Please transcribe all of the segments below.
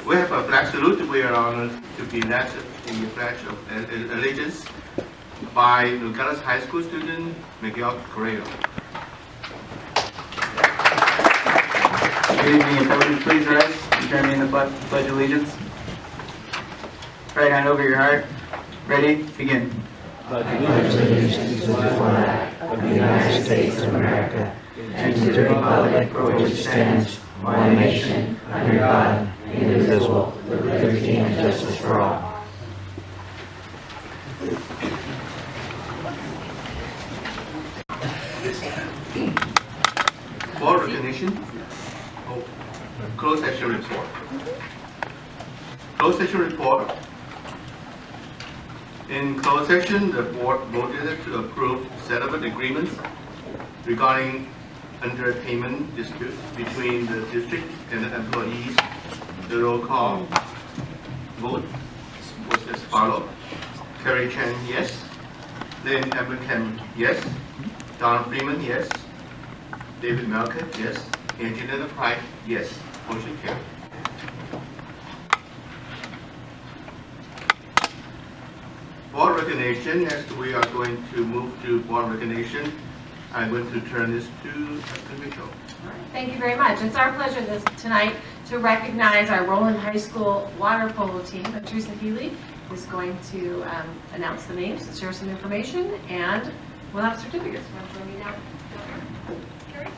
We have a flag salute. We are honored to be led in the Pledge of Allegiance by Nogales High School student Miguel Correa. Good evening, if everyone please rise and join me in the Pledge of Allegiance. Right hand over your heart. Ready? Begin. Pledge allegiance to the flag of the United States of America and to the republic for which it stands, one nation, under God, indivisible, with liberty and justice for all. Board recognition. Closed session report. Closed session report. In closed session, the board voted to approve settlement agreements regarding underpayment dispute between the district and the employees. The roll call vote was as follows. Kerry Chen, yes. Lynn Abraham, yes. Don Freeman, yes. David Melker, yes. Angelina Pride, yes. Motion carried. Board recognition. Next, we are going to move to board recognition. I'm going to turn this to Mr. Mitchell. Thank you very much. It's our pleasure tonight to recognize our Rowland High School water polo team. Teresa Healy is going to announce the names and share some information, and we'll have certificates. Want to join me now? Carrie?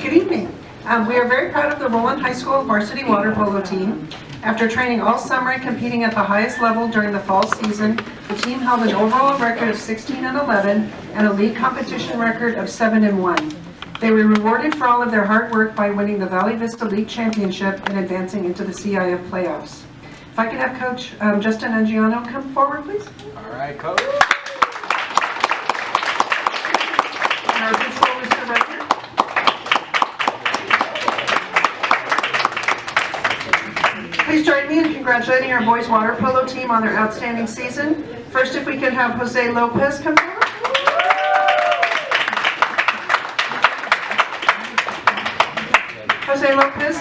Good evening. We are very proud of the Rowland High School varsity water polo team. After training all summer and competing at the highest level during the fall season, the team held an overall record of 16-11 and a league competition record of 7-1. They were rewarded for all of their hard work by winning the Valley Vista League Championship and advancing into the CIF playoffs. If I could have Coach Justin Angiano come forward, please. All right, Coach. And our principal, Mr. Record. Please join me in congratulating our boys water polo team on their outstanding season. First, if we could have Jose Lopez come forward. Jose Lopez,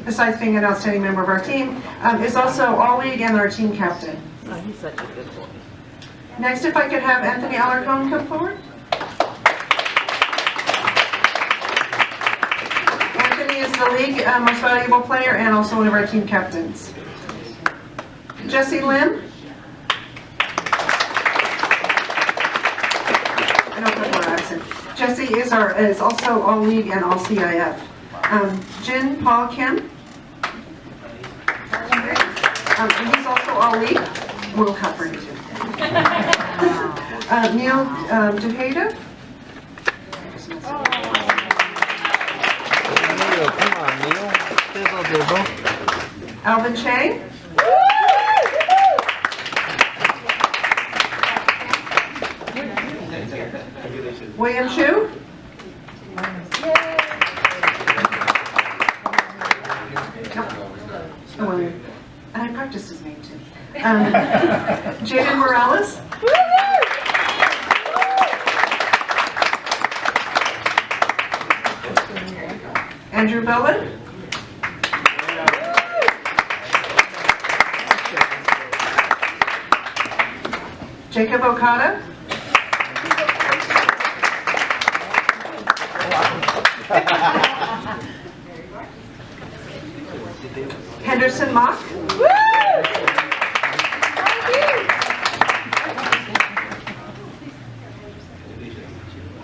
besides being an outstanding member of our team, is also all-league and our team captain. Oh, he's such a good boy. Next, if I could have Anthony Alarcon come forward. Anthony is the league most valuable player and also one of our team captains. Jesse Lim. I don't put more accent. Jesse is also all league and all CIF. Jin Paul Kim. And he's also all league. World Cup for him too. Neil Dujeda. Come on, Neil. Dizzle. Alvin Che. William Chu. And I practiced his name too. Jaden Morales. Andrew Bowen. Jacob Okada. Henderson Mock.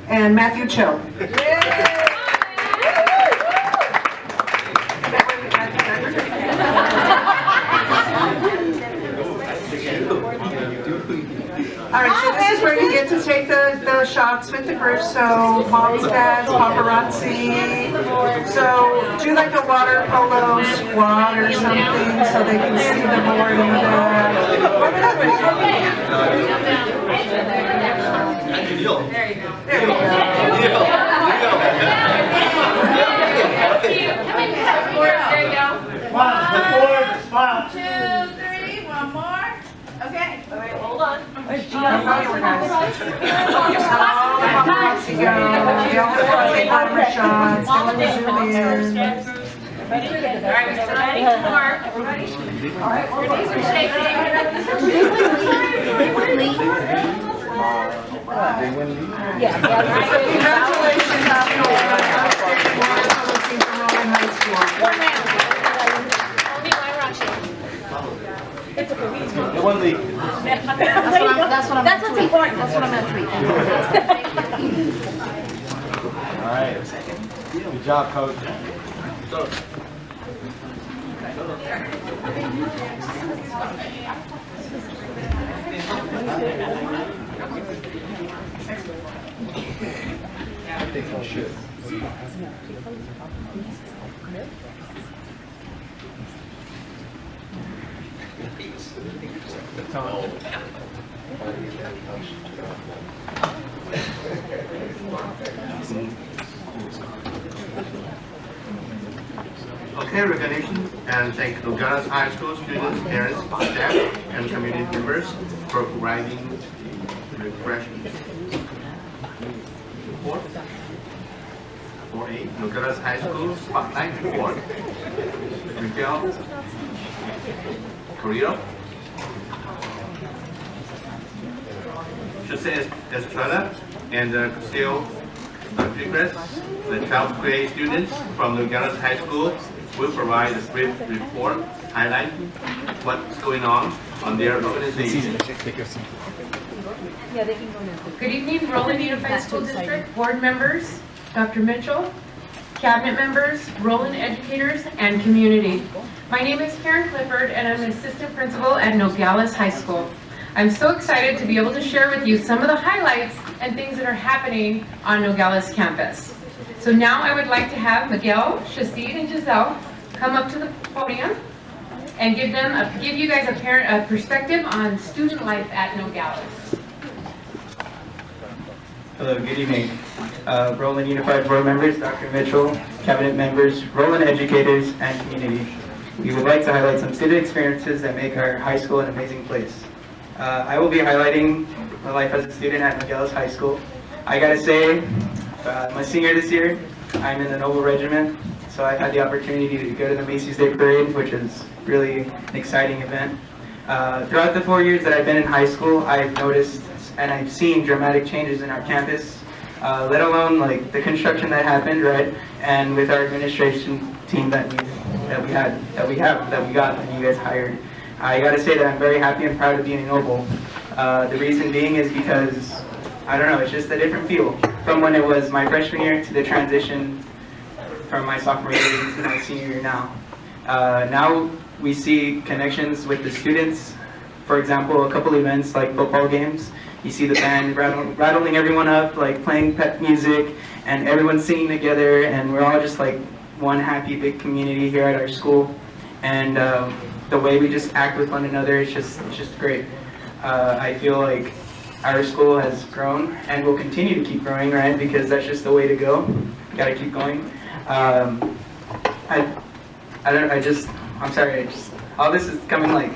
And Matthew Cho. All right, so this is where you get to take the shots with the group, so moms, dads, paparazzi. So do like a water polo squad or something so they can see the board in the back. There you go. There you go. There you go. One, two, three, one more. Okay. All right, hold on. Just let all the paparazzi go. You don't have to take camera shots. They will zoom in. All right, we still have 8 more. Everybody? All right, your knees are shaking. Congratulations, outstanding water polo team from Rowland High School. one lead. That's what's important. That's what I'm gonna tweet. All right. Good job, coach. I think I should. Okay, recognition and thank Nogales High School students, parents, staff, and community members for providing refreshments. Report. 4A, Nogales High School Spotlight Report. Miguel Carrillo. Jose Estrada and Castillo Rodriguez, the 12th grade students from Nogales High School, will provide a brief report highlighting what's going on their organization. Good evening, Rowland Unified School District board members, Dr. Mitchell, cabinet members, Rowland educators, and community. My name is Karen Clifford, and I'm an assistant principal at Nogales High School. I'm so excited to be able to share with you some of the highlights and things that are happening on Nogales campus. So now I would like to have Miguel, Shazid, and Giselle come up to the podium and give you guys a perspective on student life at Nogales. Hello, good evening. Rowland Unified board members, Dr. Mitchell, cabinet members, Rowland educators, and community. We would like to highlight some student experiences that make our high school an amazing place. I will be highlighting my life as a student at Nogales High School. I gotta say, I'm a senior this year. I'm in the Noble Regiment, so I had the opportunity to go to the Macy's Day Parade, which is really an exciting event. Throughout the 4 years that I've been in high school, I've noticed and I've seen dramatic changes in our campus, let alone like the construction that happened, right? And with our administration team that we got, and you guys hired. I gotta say that I'm very happy and proud of being a Noble. The reason being is because, I don't know, it's just a different feel from when it was my freshman year to the transition from my sophomore year to my senior year now. Now we see connections with the students. For example, a couple events like football games. You see the band rattling everyone up, like playing pep music, and everyone singing together, and we're all just like one happy big community here at our school. And the way we just act with one another is just great. I feel like our school has grown and will continue to keep growing, right? Because that's just the way to go. Gotta keep going. I'm sorry. All this is coming like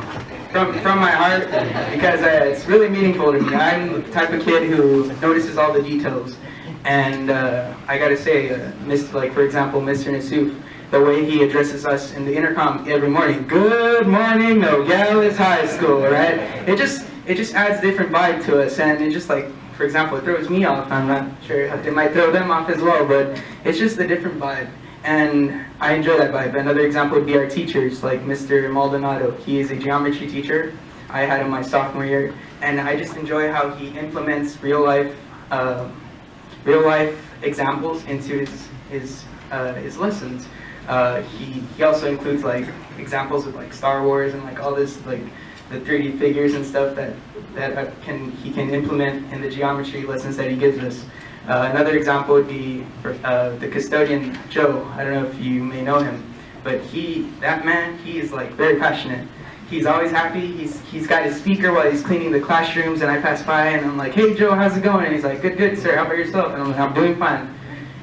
from my heart because it's really meaningful to me. I'm the type of kid who notices all the details, and I gotta say, for example, Mr. Nassuf, the way he addresses us in the intercom every morning. Good morning, Nogales High School, right? It just adds a different vibe to us, and it just like, for example, it throws me off. I'm not sure it might throw them off as well, but it's just a different vibe. And I enjoy that vibe. Another example would be our teachers, like Mr. Maldonado. He is a geometry teacher. I had him my sophomore year, and I just enjoy how he implements real life examples into his lessons. He also includes like examples of like Star Wars and like all this like the 3D figures and stuff that he can implement in the geometry lessons that he gives us. Another example would be the custodian, Joe. I don't know if you may know him, but that man, he is like very passionate. He's always happy. He's got his speaker while he's cleaning the classrooms, and I pass by and I'm like, "Hey Joe, how's it going?" And he's like, "Good, sir. How about yourself?" And I'm like, "I'm doing fine."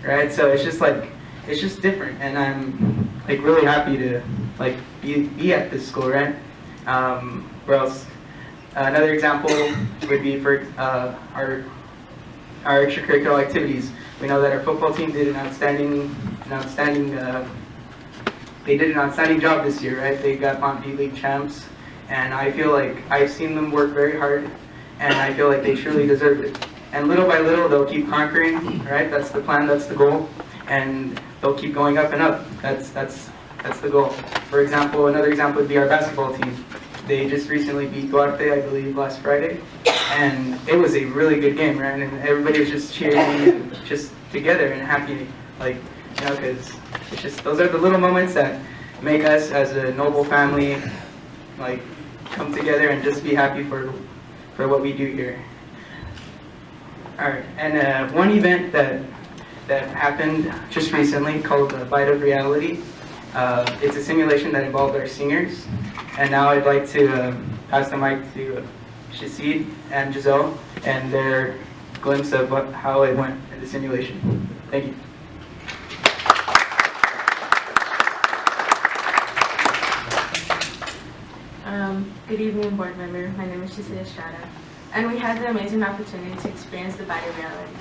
Right? So it's just different, and I'm like really happy to like be at this school, right? Where else? Another example would be for our extracurricular activities. We know that our football team did an outstanding job this year, right? They got Mont V League champs, and I feel like I've seen them work very hard, and I feel like they truly deserve it. And little by little, they'll keep conquering, right? That's the plan, that's the goal, and they'll keep going up and up. That's the goal. For example, another example would be our basketball team. They just recently beat Duarte, I believe, last Friday, and it was a really good game, right? And everybody was just cheering, just together and happy, like, you know, because it's just, those are the little moments that make us as a noble family, like, come together and just be happy for what we do here. All right, and one event that happened just recently called the Bite of Reality. It's a simulation that involved our seniors, and now I'd like to pass the mic to Shahid and Giselle and their glimpse of how it went in the simulation. Thank you. Good evening, board member. My name is Shahid Estrada, and we had the amazing opportunity to experience the Bite of Reality.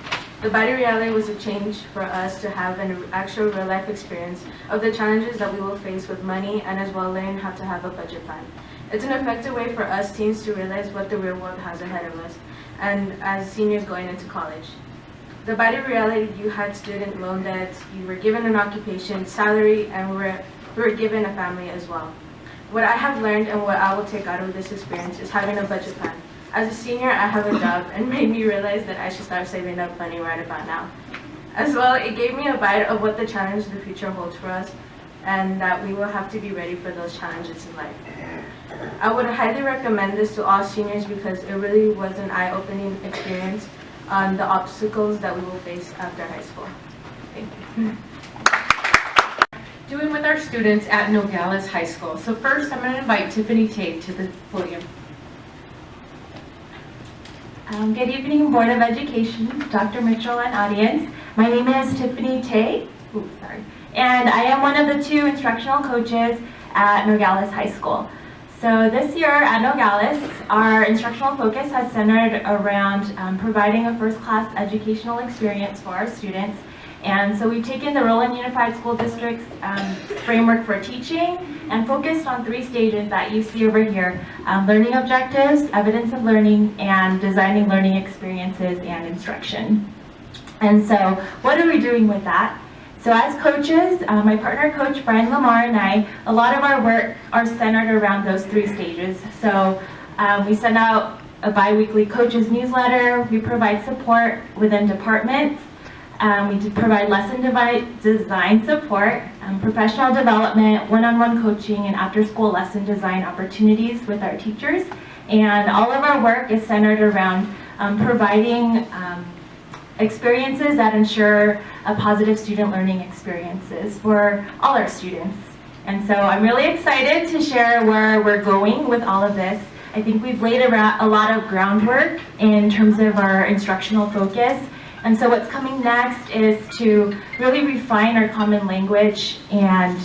The Bite of Reality was a change for us to have an actual real-life experience of the challenges that we will face with money, and as well learn how to have a budget plan. It's an effective way for us teens to realize what the real world has ahead of us, and as seniors going into college. The Bite of Reality, you had student loan debts, you were given an occupation, salary, and we were given a family as well. What I have learned and what I will take out of this experience is having a budget plan. As a senior, I have a job and made me realize that I should start saving up money right about now. As well, it gave me a bite of what the challenge the future holds for us, and that we will have to be ready for those challenges in life. I would highly recommend this to all seniors because it really was an eye-opening experience on the obstacles that we will face after high school. Thank you. Doing with our students at Nogales High School. So first, I'm going to invite Tiffany Tate to the podium. Good evening, Board of Education, Dr. Mitchell, and audience. My name is Tiffany Tate, and I am one of the two instructional coaches at Nogales High School. So this year at Nogales, our instructional focus has centered around providing a first-class educational experience for our students. And so we've taken the Rowland Unified School District's framework for teaching and focused on 3 stages that you see over here: learning objectives, evidence of learning, and designing learning experiences and instruction. And so what are we doing with that? So as coaches, my partner coach Brian Lamar and I, a lot of our work are centered around those 3 stages. So we send out a bi-weekly coaches newsletter, we provide support within departments, we provide lesson design support, professional development, one-on-one coaching, and after-school lesson design opportunities with our teachers. And all of our work is centered around providing experiences that ensure a positive student learning experiences for all our students. And so I'm really excited to share where we're going with all of this. I think we've laid a lot of groundwork in terms of our instructional focus. And so what's coming next is to really refine our common language and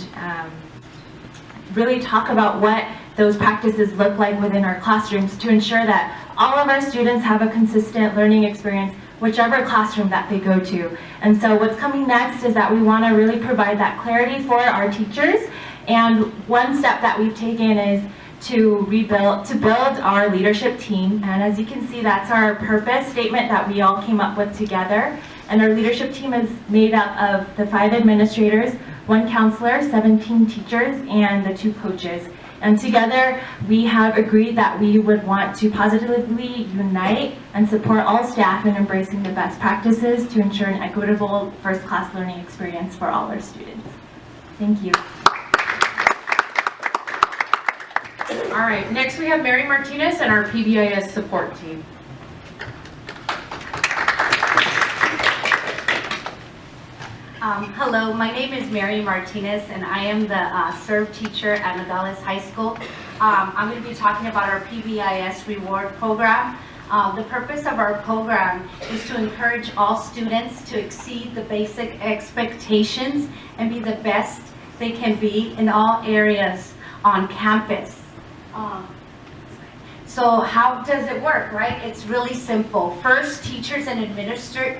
really talk about what those practices look like within our classrooms to ensure that all of our students have a consistent learning experience whichever classroom that they go to. And so what's coming next is that we want to really provide that clarity for our teachers. And one step that we've taken is to build our leadership team. And as you can see, that's our purpose statement that we all came up with together. And our leadership team is made up of the 5 administrators, 1 counselor, 17 teachers, and the 2 coaches. And together, we have agreed that we would want to positively unite and support all staff in embracing the best practices to ensure an equitable first-class learning experience for all our students. Thank you. All right, next we have Mary Martinez and our PBIS support team. Hello, my name is Mary Martinez, and I am the serve teacher at Nogales High School. I'm going to be talking about our PBIS reward program. The purpose of our program is to encourage all students to exceed the basic expectations and be the best they can be in all areas on campus. So how does it work, right? It's really simple. First, teachers and administrators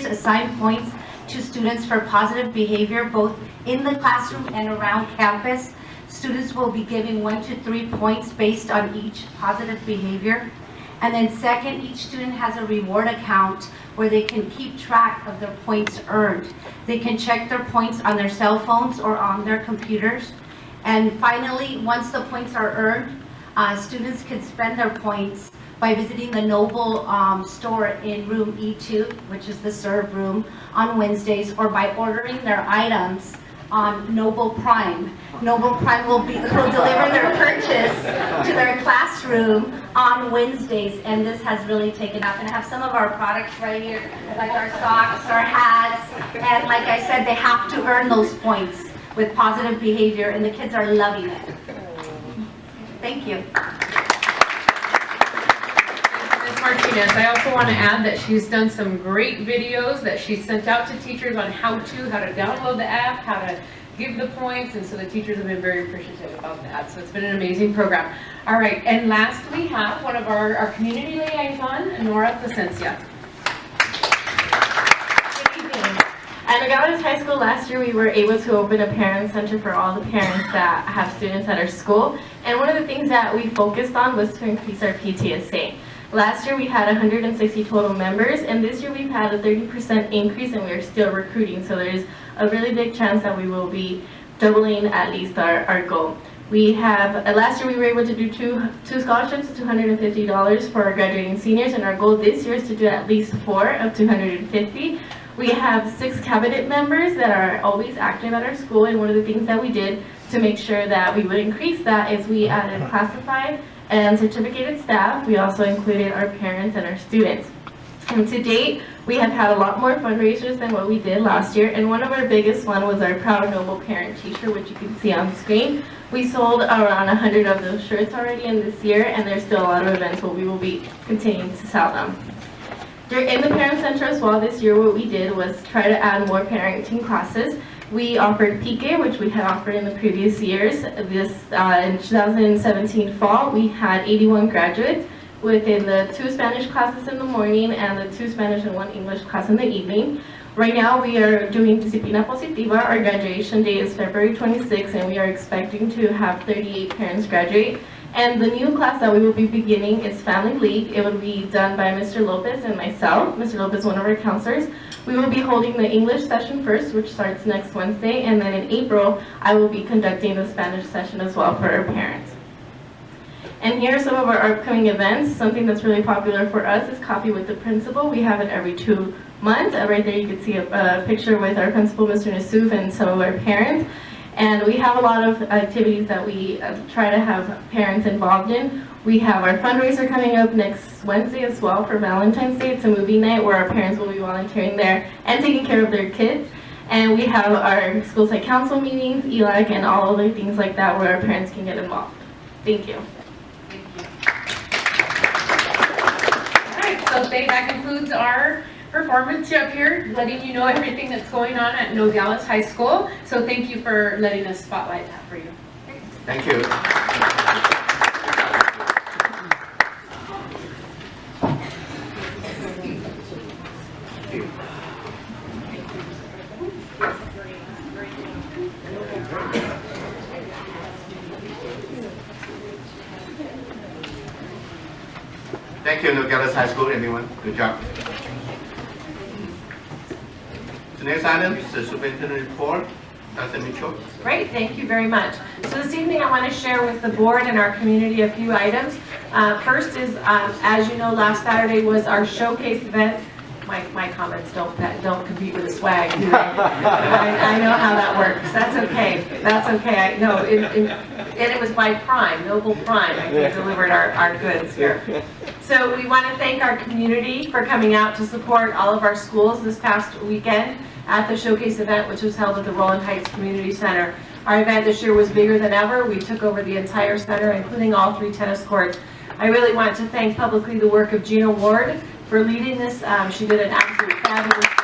assign points to students for positive behavior, both in the classroom and around campus. Students will be given 1 to 3 points based on each positive behavior. And then second, each student has a reward account where they can keep track of their points earned. They can check their points on their cell phones or on their computers. And finally, once the points are earned, students can spend their points by visiting the Noble store in room E2, which is the serve room, on Wednesdays, or by ordering their items on Noble Prime. Noble Prime will deliver their purchase to their classroom on Wednesdays, and this has really taken off. And I have some of our products right here, like our socks, our hats, and like I said, they have to earn those points with positive behavior, and the kids are loving it. Thank you. Ms. Martinez, I also want to add that she's done some great videos that she sent out to teachers on how to download the app, how to give the points, and so the teachers have been very appreciative about that. So it's been an amazing program. All right, and last we have one of our community liaison, Nora Placencia. At Nogales High School last year, we were able to open a parent center for all the parents that have students at our school. And one of the things that we focused on was to increase our PTSA. Last year, we had 160 total members, and this year we've had a 30% increase, and we are still recruiting. So there's a really big chance that we will be doubling at least our goal. We have, last year we were able to do two scholarships, $250 for our graduating seniors, and our goal this year is to do at least 4 of $250. We have 6 cabinet members that are always active at our school, and one of the things that we did to make sure that we would increase that is we added classified and certificated staff. We also included our parents and our students. And to date, we have had a lot more fundraisers than what we did last year, and one of our biggest one was our Proud Noble Parent t-shirt, which you can see on the screen. We sold around 100 of those shirts already in this year, and there's still a lot of events where we will be continuing to sell them. In the Parent Center as well this year, what we did was try to add more parenting classes. We offered PK, which we had offered in the previous years. This in 2017 fall, we had 81 graduates within the 2 Spanish classes in the morning and the 2 Spanish and 1 English class in the evening. Right now we are doing Disciplina Positiva. Our graduation day is February 26th, and we are expecting to have 38 parents graduate. And the new class that we will be beginning is Family League. It will be done by Mr. Lopez and myself. Mr. Lopez, one of our counselors. We will be holding the English session first, which starts next Wednesday, and then in April, I will be conducting the Spanish session as well for our parents. And here are some of our upcoming events. Something that's really popular for us is Coffee with the Principal. We have it every 2 months. Right there you can see a picture with our principal, Mr. Nassuf, and some of our parents. And we have a lot of activities that we try to have parents involved in. We have our fundraiser coming up next Wednesday as well for Valentine's Day. It's a movie night where our parents will be volunteering there and taking care of their kids. And we have our school site council meetings, ELAC, and all other things like that where our parents can get involved. Thank you. All right, so that concludes our performance up here, letting you know everything that's going on at Nogales High School. So thank you for letting us spotlight that for you. Thank you. Thank you, Nogales High School, everyone. Good job. The next item is the superintendent report. Dr. Mitchell. Great, thank you very much. So this evening I want to share with the board and our community a few items. First is, as you know, last Saturday was our showcase event my comments don't compete with the swag. Do they? I know how that works. That's okay. That's okay. I know. And it was by Prime, Noble Prime. I think delivered our goods here. So we want to thank our community for coming out to support all of our schools this past weekend at the showcase event, which was held at the Rowland Heights Community Center. Our event this year was bigger than ever. We took over the entire center, including all 3 tennis courts. I really want to thank publicly the work of Gina Ward for leading this. She did an absolute fabulous job.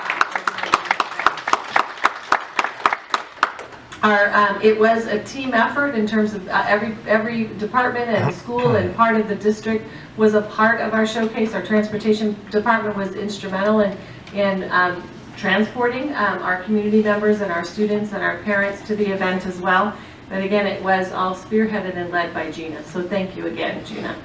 It was a team effort in terms of every department and school and part of the district was a part of our showcase. Our transportation department was instrumental in transporting our community members and our students and our parents to the event as well. But again, it was all spearheaded and led by Gina. So thank you again, Gina.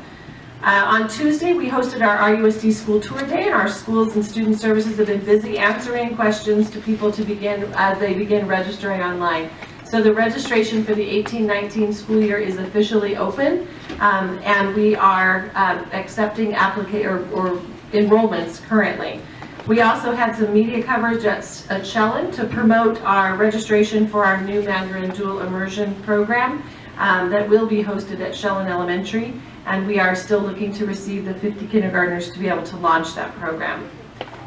On Tuesday, we hosted our RUSD School Tour Day, and our schools and student services have been busy answering questions to people to begin as they begin registering online. So the registration for the 18-19 school year is officially open, and we are accepting or enrollments currently. We also had some media coverage at Shellen to promote our registration for our new Mandarin Dual Immersion program that will be hosted at Shellen Elementary, and we are still looking to receive the 50 kindergartners to be able to launch that program.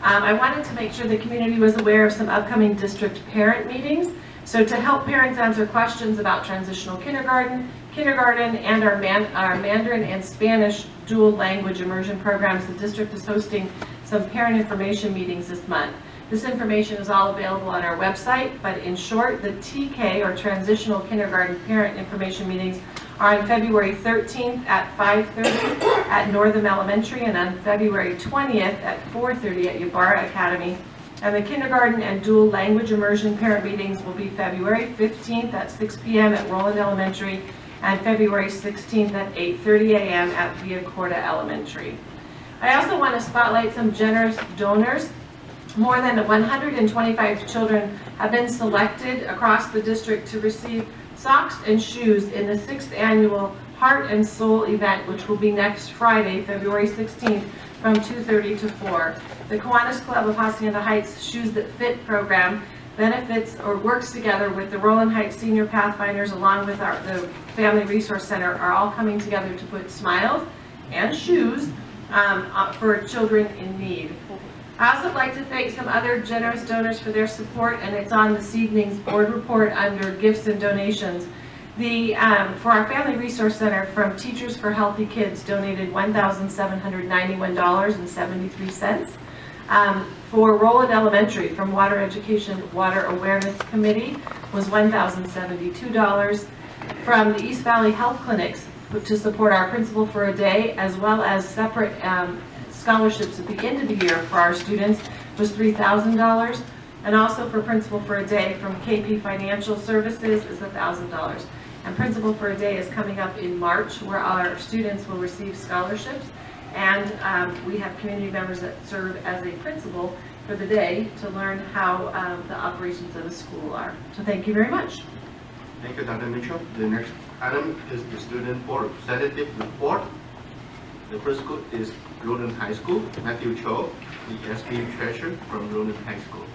I wanted to make sure the community was aware of some upcoming district parent meetings. So to help parents answer questions about transitional kindergarten, and our Mandarin and Spanish dual language immersion programs, the district is hosting some parent information meetings this month. This information is all available on our website, but in short, the TK or Transitional Kindergarten Parent Information Meetings are on February 13th at 5:30 at Northam Elementary and on February 20th at 4:30 at Ybarra Academy. And the kindergarten and dual language immersion parent meetings will be February 15th at 6 p.m. at Rowland Elementary and February 16th at 8:30 a.m. at Via Corta Elementary. I also want to spotlight some generous donors. More than 125 children have been selected across the district to receive socks and shoes in the 6th annual Heart and Soul event, which will be next Friday, February 16th from 2:30 to 4. The Kiwanis Club of Hacienda Heights Shoes That Fit program benefits or works together with the Rowland Heights Senior Pathfinders along with the Family Resource Center are all coming together to put smiles and shoes for children in need. I also like to thank some other generous donors for their support, and it's on this evening's board report under gifts and donations. For our Family Resource Center, from Teachers for Healthy Kids donated $1,791.73. For Rowland Elementary, from Water Education Water Awareness Committee was $1,072. From the East Valley Health Clinics to support our Principal for a Day, as well as separate scholarships at the end of the year for our students was $3,000. And also for Principal for a Day from KP Financial Services is $1,000. And Principal for a Day is coming up in March, where our students will receive scholarships. And we have community members that serve as a principal for the day to learn how the operations of the school are. So thank you very much. Thank you, Dr. Mitchell. The next item is the student board representative report. The first school is Rowland High School. Matthew Cho, the SB treasurer from Rowland High School.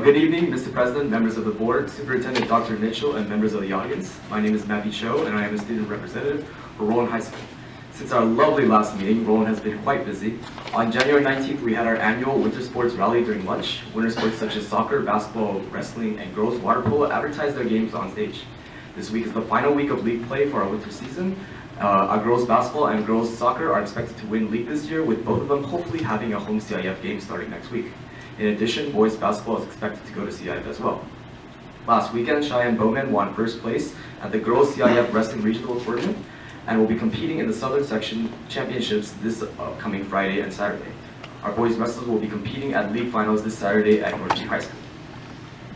Good evening, Mr. President, members of the board, Superintendent Dr. Mitchell, and members of the audience. My name is Matthew Cho, and I am a student representative for Rowland High School. Since our lovely last meeting, Rowland has been quite busy. On January 19th, we had our annual winter sports rally during lunch. Winter sports such as soccer, basketball, wrestling, and girls water polo advertised their games on stage. This week is the final week of league play for our winter season. Our girls basketball and girls soccer are expected to win league this year, with both of them hopefully having a home CIF game starting next week. In addition, boys basketball is expected to go to CIF as well. Last weekend, Cheyenne Bowmen won first place at the girls CIF wrestling regional tournament and will be competing in the Southern Section Championships this coming Friday and Saturday. Our boys wrestlers will be competing at league finals this Saturday at Northview High School.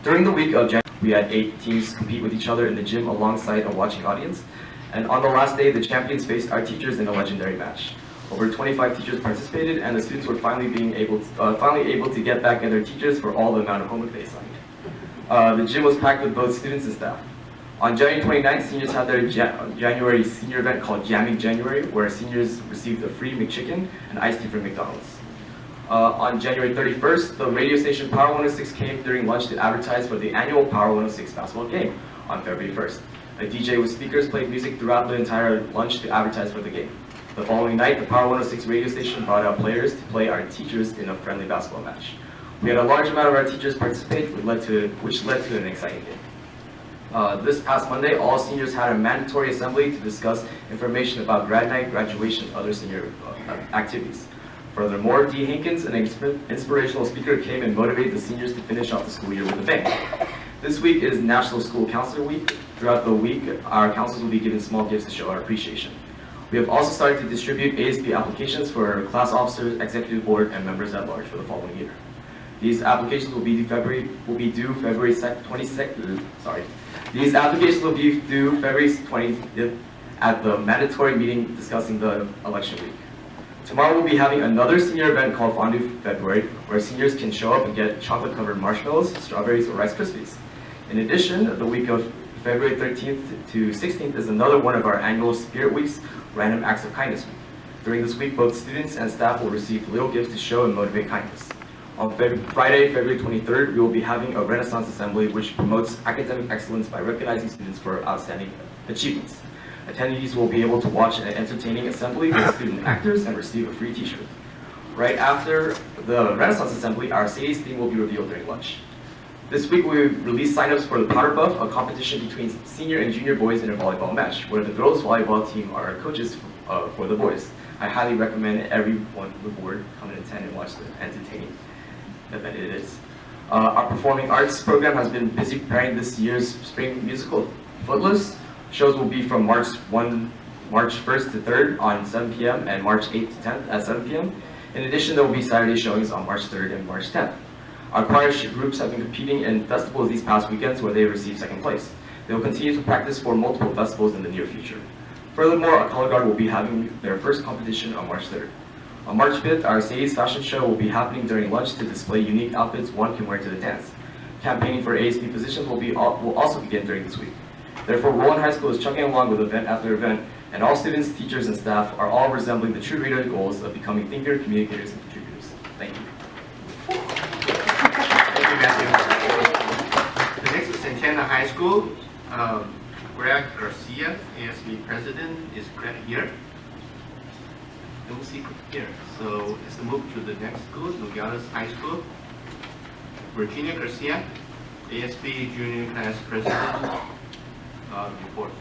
During the week of January, we had 8 teams compete with each other in the gym alongside a watching audience. And on the last day, the champions faced our teachers in a legendary match. Over 25 teachers participated, and the students were finally able to get back at their teachers for all the amount of homework they assigned. The gym was packed with both students and staff. On January 29th, seniors had their January senior event called Jamming January, where seniors received a free McChicken and iced tea from McDonald's. On January 31st, the radio station Power 106 came during lunch to advertise for the annual Power 106 basketball game on February 1st. A DJ with speakers played music throughout the entire lunch to advertise for the game. The following night, the Power 106 radio station brought out players to play our teachers in a friendly basketball match. We had a large amount of our teachers participate, which led to an exciting game. This past Monday, all seniors had a mandatory assembly to discuss information about grad night, graduation, and other senior activities. Furthermore, D. Hankins, an inspirational speaker, came and motivated the seniors to finish off the school year with a bang. This week is National School Counselor Week. Throughout the week, our counselors will be given small gifts to show our appreciation. We have also started to distribute ASB applications for class officers, executive board, and members at large for the following year. These applications will be due February 22nd. These applications will be due February 20th at the mandatory meeting discussing the election week. Tomorrow we'll be having another senior event called Fondue February, where seniors can show up and get chocolate-covered marshmallows, strawberries, or Rice Krispies. In addition, the week of February 13th to 16th is another one of our annual Spirit Weeks, Random Acts of Kindness Week. During this week, both students and staff will receive little gifts to show and motivate kindness. On Friday, February 23rd, we will be having a Renaissance Assembly which promotes academic excellence by recognizing students for outstanding achievements. Attendees will be able to watch an entertaining assembly with student actors and receive a free t-shirt. Right after the Renaissance Assembly, our city's theme will be revealed during lunch. This week we released signups for the Powder Buff, a competition between senior and junior boys in a volleyball match, where the girls' volleyball team are coaches for the boys. I highly recommend everyone on the board come and attend and watch the entertaining event it is. Our performing arts program has been busy preparing this year's spring musical, Footloose. Shows will be from March 1st to 3rd on 7 p.m. and March 8th to 10th at 7 p.m. In addition, there will be Saturday showings on March 3rd and March 10th. Our choir groups have been competing in festivals these past weekends where they received second place. They will continue to practice for multiple festivals in the near future. Furthermore, our color guard will be having their first competition on March 3rd. On March 5th, our city's fashion show will be happening during lunch to display unique outfits one can wear to the dance. Campaigning for ASB positions will also begin during this week. Therefore, Rowland High School is chugging along with event after event, and all students, teachers, and staff are all resembling the true reader goals of becoming thinkers, communicators, and contributors. Thank you. Thank you, Matthew. The next is Santana High School. Greg Garcia, ASB president, is Greg here? Don't see here. So let's move to the next school, Nogales High School. Virginia Garcia, ASB junior class president. Report.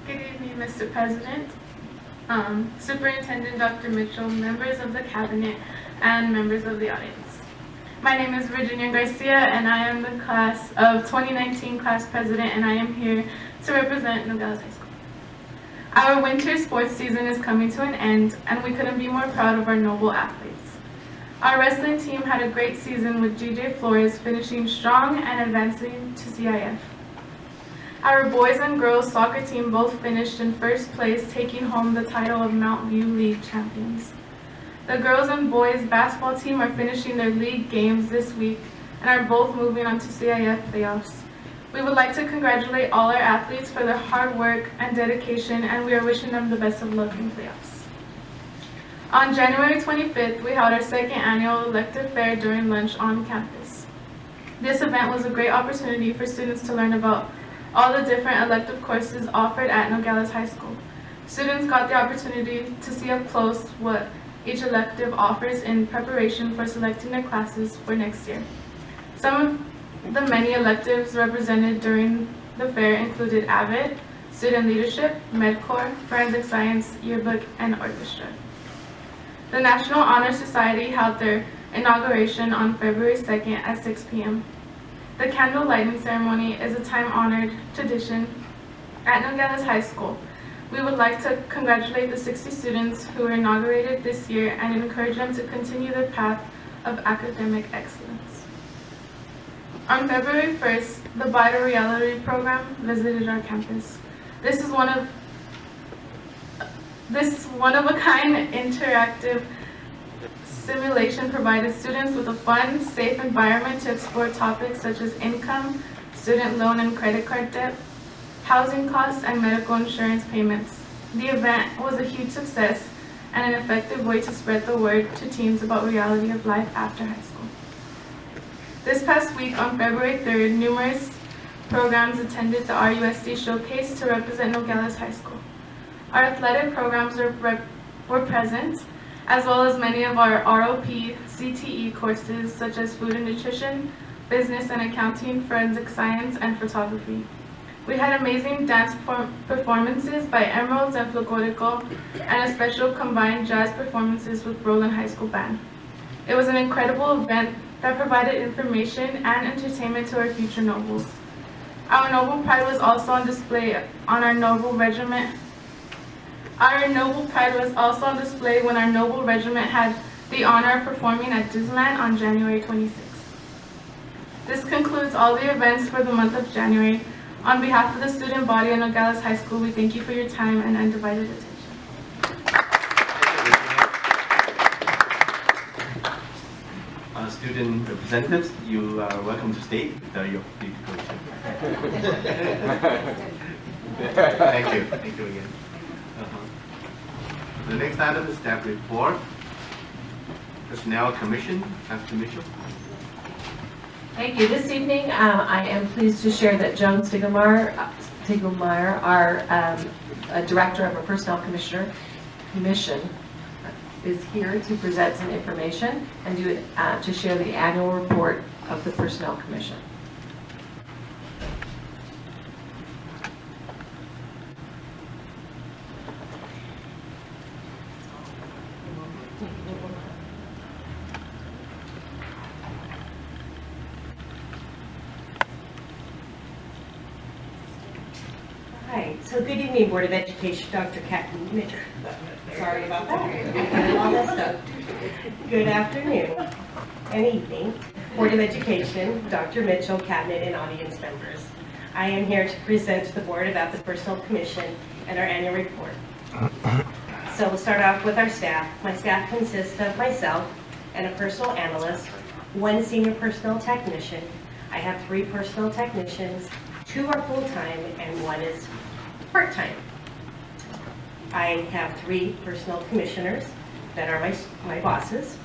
Good evening, Mr. President, Superintendent Dr. Mitchell, members of the cabinet, and members of the audience. My name is Virginia Garcia, and I am the class of 2019 class president, and I am here to represent Nogales High School. Our winter sports season is coming to an end, and we couldn't be more proud of our noble athletes. Our wrestling team had a great season with GJ Flores finishing strong and advancing to CIF. Our boys and girls soccer team both finished in first place, taking home the title of Mount View League champions. The girls and boys basketball team are finishing their league games this week and are both moving on to CIF playoffs. We would like to congratulate all our athletes for their hard work and dedication, and we are wishing them the best of luck in playoffs. On January 25th, we held our second annual elective fair during lunch on campus. This event was a great opportunity for students to learn about all the different elective courses offered at Nogales High School. Students got the opportunity to see up close what each elective offers in preparation for selecting their classes for next year. Some of the many electives represented during the fair included AVID, Student Leadership, MedCorps, Forensic Science, Yearbook, and Orchestra. The National Honor Society held their inauguration on February 2nd at 6 p.m. The candle lighting ceremony is a time-honored tradition at Nogales High School. We would like to congratulate the 60 students who were inaugurated this year and encourage them to continue their path of academic excellence. On February 1st, the Bio-Reality program visited our campus. This is one of a kind interactive Simulation provided students with a fun, safe environment to explore topics such as income, student loan and credit card debt, housing costs, and medical insurance payments. The event was a huge success and an effective way to spread the word to teens about reality of life after high school. This past week on February 3rd, numerous programs attended the RUSD showcase to represent Nogales High School. Our athletic programs were present, as well as many of our ROP, CTE courses such as food and nutrition, business and accounting, forensic science, and photography. We had amazing dance performances by Emeralds and Flocorico, and a special combined jazz performances with Rowland High School Band. It was an incredible event that provided information and entertainment to our future nobles. Our noble pride was also on display on our noble regiment. Our noble pride was also on display when our noble regiment had the honor of performing at Disneyland on January 26th. This concludes all the events for the month of January. On behalf of the student body at Nogales High School, we thank you for your time and undivided attention. Student representatives, you are welcome to stay. Thank you. Thank you again. The next item is staff report. Personnel Commission, Dr. Mitchell. Thank you. This evening, I am pleased to share that Joan Stiegelmeyer, our director of our Personnel Commission, is here to present some information and to share the annual report of the Personnel Commission. Hi, so good evening, Board of Education, Dr. Mitchell. Sorry about that. I got it all messed up. Good afternoon and evening, Board of Education, Dr. Mitchell, Cabinet, and audience members. I am here to present to the Board about the Personnel Commission and our annual report. So we'll start off with our staff. My staff consists of myself and a personnel analyst, one senior personnel technician. I have 3 personnel technicians, 2 are full-time, and 1 is part-time. I have 3 personnel commissioners that are my bosses,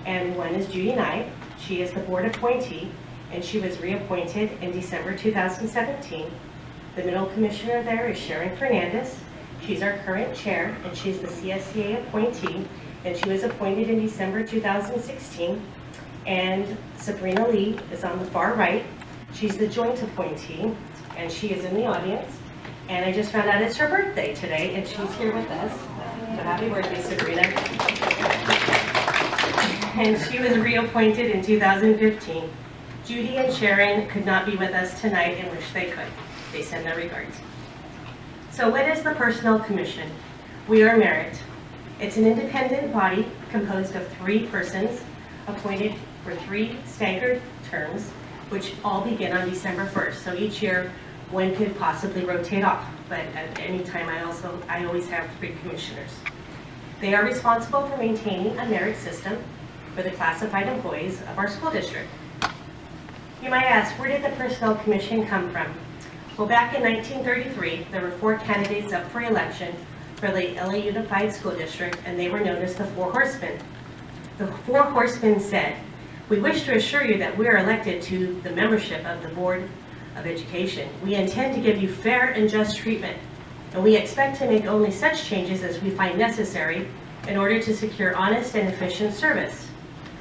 and 1 is Judy Knight. She is the board appointee, and she was reappointed in December 2017. The middle commissioner there is Sharon Fernandez. She's our current chair, and she's the CSCA appointee, and she was appointed in December 2016. And Sabrina Lee is on the far right. She's the joint appointee, and she is in the audience. And I just found out it's her birthday today, and she's here with us. So happy birthday, Sabrina. And she was reappointed in 2015. Judy and Sharon could not be with us tonight and wish they could. They send their regards. So what is the Personnel Commission? We are merit. It's an independent body composed of 3 persons appointed for 3 staggered terms, which all begin on December 1st. So each year, 1 could possibly rotate off, but at any time I always have 3 commissioners. They are responsible for maintaining a merit system for the classified employees of our school district. You might ask, where did the Personnel Commission come from? Well, back in 1933, there were 4 candidates up for election for the LA Unified School District, and they were known as the 4 Horsemen. The 4 Horsemen said, "We wish to assure you that we are elected to the membership of the Board of Education. We intend to give you fair and just treatment, and we expect to make only such changes as we find necessary in order to secure honest and efficient service.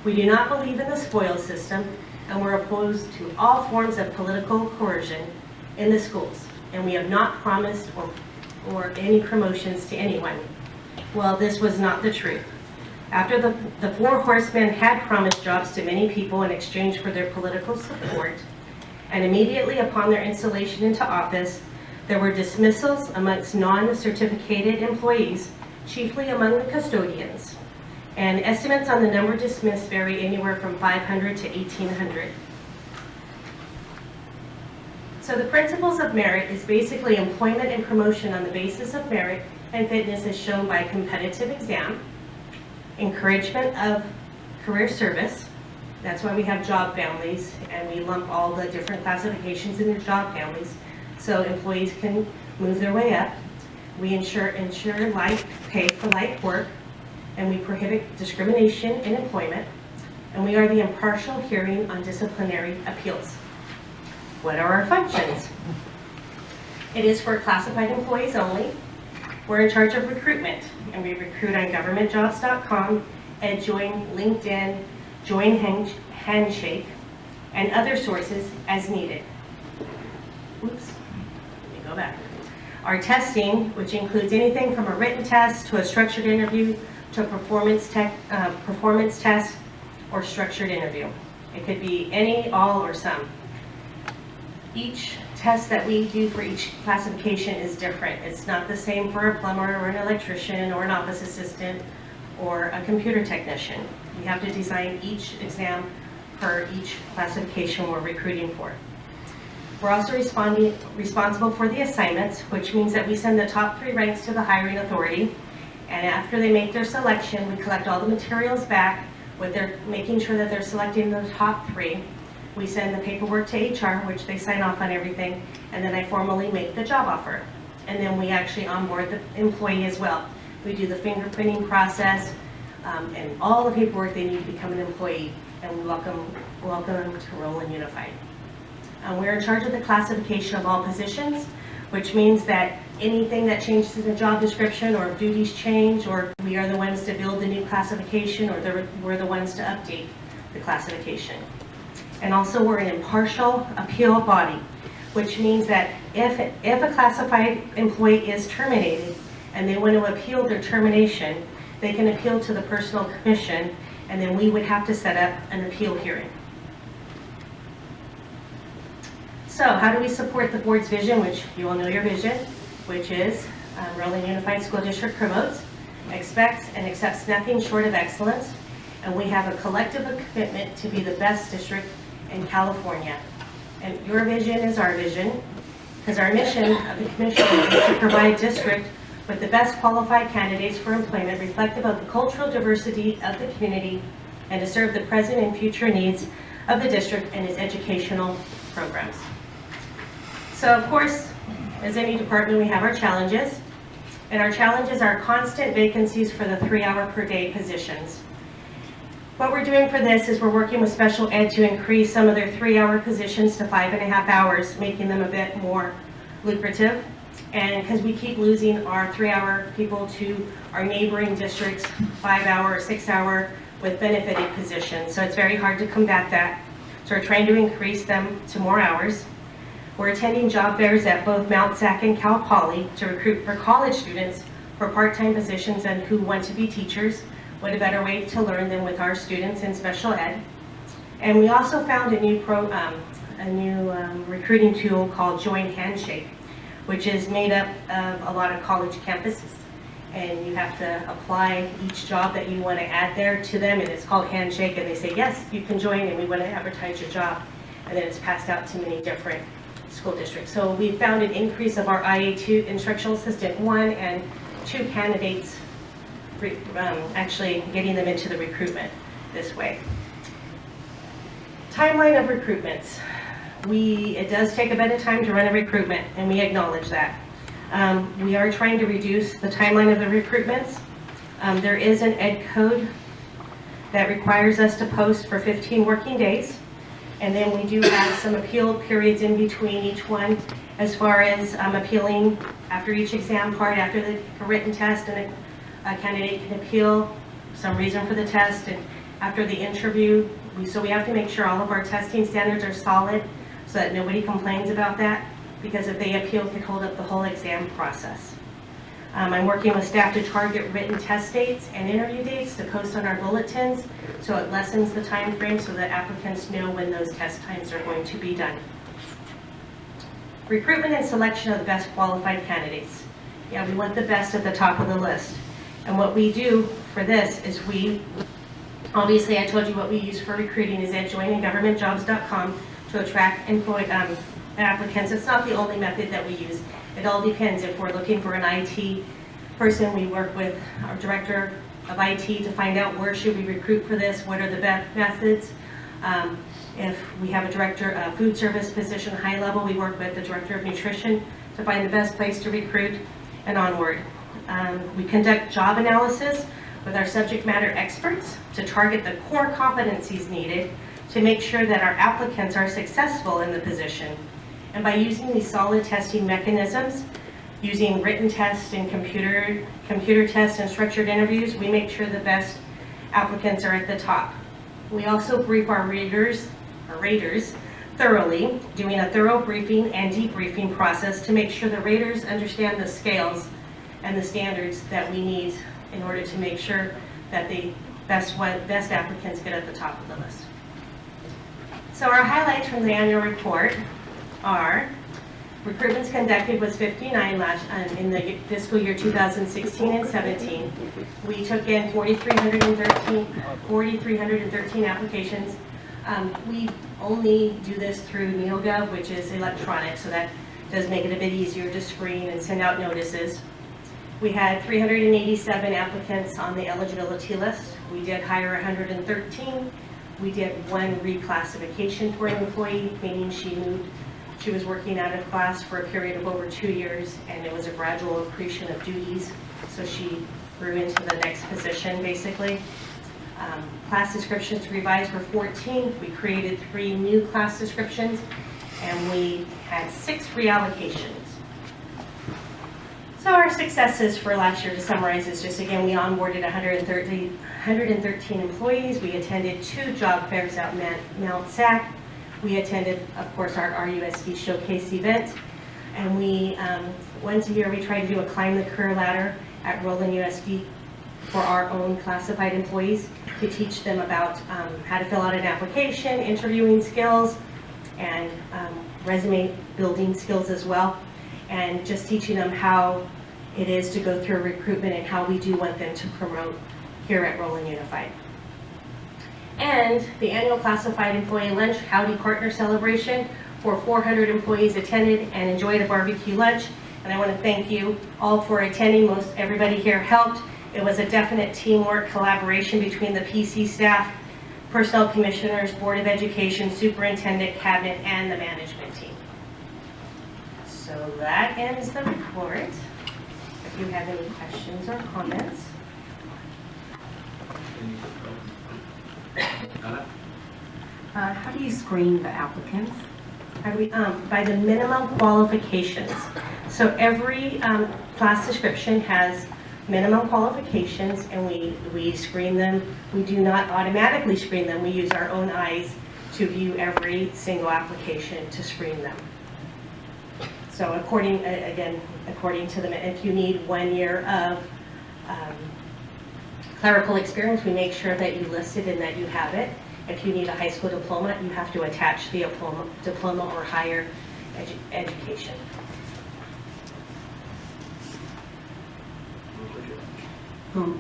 We do not believe in the spoil system, and we're opposed to all forms of political coercion in the schools, and we have not promised or any promotions to anyone." Well, this was not the truth. After the 4 Horsemen had promised jobs to many people in exchange for their political support, and immediately upon their installation into office, there were dismissals amongst non-certificated employees, chiefly among the custodians. And estimates on the number dismissed vary anywhere from 500 to 1,800. So the principles of merit is basically employment and promotion on the basis of merit and fitness as shown by competitive exam. encouragement of career service. That's why we have job families, and we lump all the different classifications into job families so employees can move their way up. We ensure like pay for like work, and we prohibit discrimination in employment, and we are the impartial hearing on disciplinary appeals. What are our functions? It is for classified employees only. We're in charge of recruitment, and we recruit on governmentjobs.com, EdJoin, LinkedIn, Join Handshake, and other sources as needed. Oops, let me go back. Our testing, which includes anything from a written test to a structured interview to a performance test or structured interview. It could be any, all, or some. Each test that we do for each classification is different. It's not the same for a plumber or an electrician or an office assistant or a computer technician. We have to design each exam for each classification we're recruiting for. We're also responsible for the assignments, which means that we send the top 3 ranks to the hiring authority, and after they make their selection, we collect all the materials back with their making sure that they're selecting the top 3. We send the paperwork to HR, which they sign off on everything, and then I formally make the job offer. And then we actually onboard the employee as well. We do the fingerprinting process and all the paperwork they need to become an employee, and we welcome them to Rowland Unified. We're in charge of the classification of all positions, which means that anything that changes in the job description or if duties change, or we are the ones to build the new classification, or we're the ones to update the classification. And also we're an impartial appeal body, which means that if a classified employee is terminated and they want to appeal their termination, they can appeal to the Personnel Commission, and then we would have to set up an appeal hearing. So how do we support the board's vision, which you all know your vision, which is Rowland Unified School District promotes, expects, and accepts nothing short of excellence, and we have a collective commitment to be the best district in California. And your vision is our vision, because our mission of the commission is to provide a district with the best qualified candidates for employment reflective of the cultural diversity of the community and to serve the present and future needs of the district and its educational programs. So of course, as any department, we have our challenges, and our challenges are constant vacancies for the 3-hour per day positions. What we're doing for this is we're working with special ed to increase some of their 3-hour positions to 5.5 hours, making them a bit more lucrative. And because we keep losing our 3-hour people to our neighboring districts, 5-hour or 6-hour with benefited positions. So it's very hard to combat that. So we're trying to increase them to more hours. We're attending job fairs at both Mount Sac and Cal Poly to recruit for college students for part-time positions and who want to be teachers. What a better way to learn than with our students in special ed. And we also found a new recruiting tool called Join Handshake, which is made up of a lot of college campuses. And you have to apply each job that you want to add there to them, and it's called Handshake, and they say, yes, you can join, and we want to advertise your job. And then it's passed out to many different school districts. So we found an increase of our IA2 Instructional Assistant 1 and 2 candidates, actually getting them into the recruitment this way. Timeline of recruitments. It does take a bit of time to run a recruitment, and we acknowledge that. We are trying to reduce the timeline of the recruitments. There is an ed code that requires us to post for 15 working days, and then we do have some appeal periods in between each one, as far as appealing after each exam part, after the written test, and a candidate can appeal some reason for the test, and after the interview. So we have to make sure all of our testing standards are solid so that nobody complains about that, because if they appeal, it could hold up the whole exam process. I'm working with staff to target written test dates and interview dates to post on our bulletins, so it lessens the time frame so that applicants know when those test times are going to be done. Recruitment and selection of the best qualified candidates. Yeah, we want the best at the top of the list. And what we do for this is obviously I told you what we use for recruiting is EdJoin and governmentjobs.com to attract applicants. It's not the only method that we use. It all depends. If we're looking for an IT person, we work with our director of IT to find out where should we recruit for this, what are the best methods. If we have a director of food service position, high level, we work with the director of nutrition to find the best place to recruit and onward. We conduct job analysis with our subject matter experts to target the core competencies needed to make sure that our applicants are successful in the position. And by using these solid testing mechanisms, using written tests and computer tests and structured interviews, we make sure the best applicants are at the top. We also brief our raters thoroughly, doing a thorough briefing and debriefing process to make sure the raters understand the scales and the standards that we need in order to make sure that the best applicants get at the top of the list. So our highlights from the annual report are recruitments conducted was 59 in the fiscal year 2016 and 17. We took in 4,313 applications. We only do this through NeoGov, which is electronic, so that does make it a bit easier to screen and send out notices. We had 387 applicants on the eligibility list. We did hire 113. We did one reclassification for an employee, meaning she was working out of class for a period of over 2 years, and it was a gradual accretion of duties, so she grew into the next position, basically. Class descriptions revised were 14. We created 3 new class descriptions, and we had 6 reallocations. So our successes for last year, to summarize, is just, again, we onboarded 113 employees. We attended 2 job fairs out Mount Sac. We attended, of course, our RUSD Showcase event. And we, once a year, we try to do a Climb the Career Ladder at Rowland USD for our own classified employees to teach them about how to fill out an application, interviewing skills, and resume building skills as well. And just teaching them how it is to go through recruitment and how we do want them to promote here at Rowland Unified. And the annual classified employee lunch howdy partner celebration for 400 employees attended and enjoyed a barbecue lunch. And I want to thank you all for attending. Most everybody here helped. It was a definite teamwork collaboration between the PC staff, personnel commissioners, Board of Education, superintendent, cabinet, and the management team. So that ends the report. If you have any questions or comments. How do you screen the applicants? How do we, by the minimum qualifications. So every class description has minimum qualifications, and we screen them. We do not automatically screen them. We use our own eyes to view every single application to screen them. So according to them, if you need 1 year of clerical experience, we make sure that you list it and that you have it. If you need a high school diploma, you have to attach the diploma or higher education. I've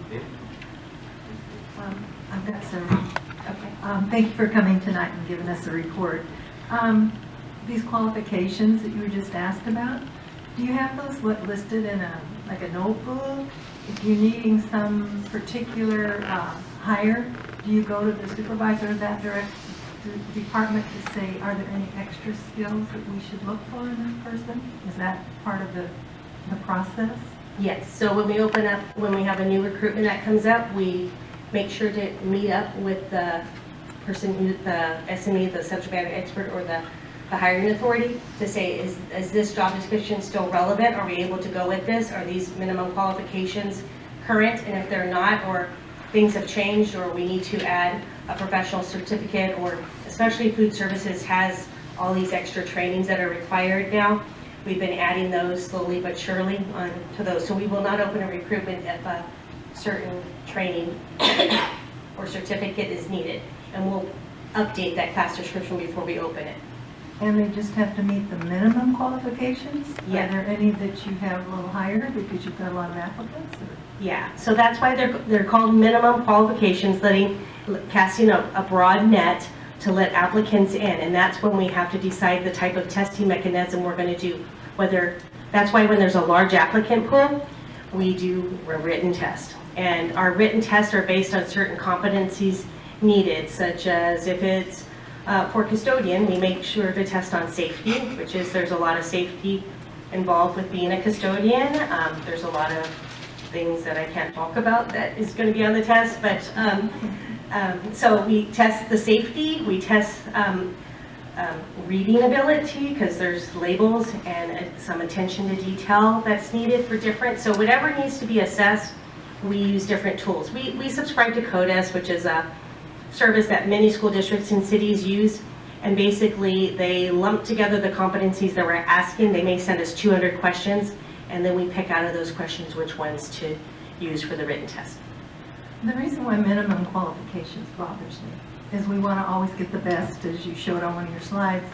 got several. Okay. Thank you for coming tonight and giving us a report. These qualifications that you were just asked about, do you have those listed in a notebook? If you're needing some particular hire, do you go to the supervisor of that department to say, are there any extra skills that we should look for in this person? Is that part of the process? Yes, so when we have a new recruitment that comes up, we make sure to meet up with the person who, the SME, the subject matter expert, or the hiring authority to say, is this job description still relevant? Are we able to go with this? Are these minimum qualifications current? And if they're not, or things have changed, or we need to add a professional certificate, or especially food services has all these extra trainings that are required now. We've been adding those slowly but surely to those. So we will not open a recruitment if a certain training or certificate is needed. And we'll update that class description before we open it. And they just have to meet the minimum qualifications? Yeah. Are there any that you have a little higher because you've got a lot of applicants? Or? Yeah, so that's why they're called minimum qualifications, casting a broad net to let applicants in, and that's when we have to decide the type of testing mechanism we're going to do. That's why when there's a large applicant pool, we do a written test. And our written tests are based on certain competencies needed, such as if it's for custodian, we make sure to test on safety, which is there's a lot of safety involved with being a custodian. There's a lot of things that I can't talk about that is going to be on the test, but so we test the safety, we test reading ability, because there's labels and some attention to detail that's needed for different, so whatever needs to be assessed, we use different tools. We subscribe to CODIS, which is a service that many school districts and cities use, and basically they lump together the competencies that we're asking. They may send us 200 questions, and then we pick out of those questions which ones to use for the written test. The reason why minimum qualifications bothers me is we want to always get the best, as you showed on one of your slides.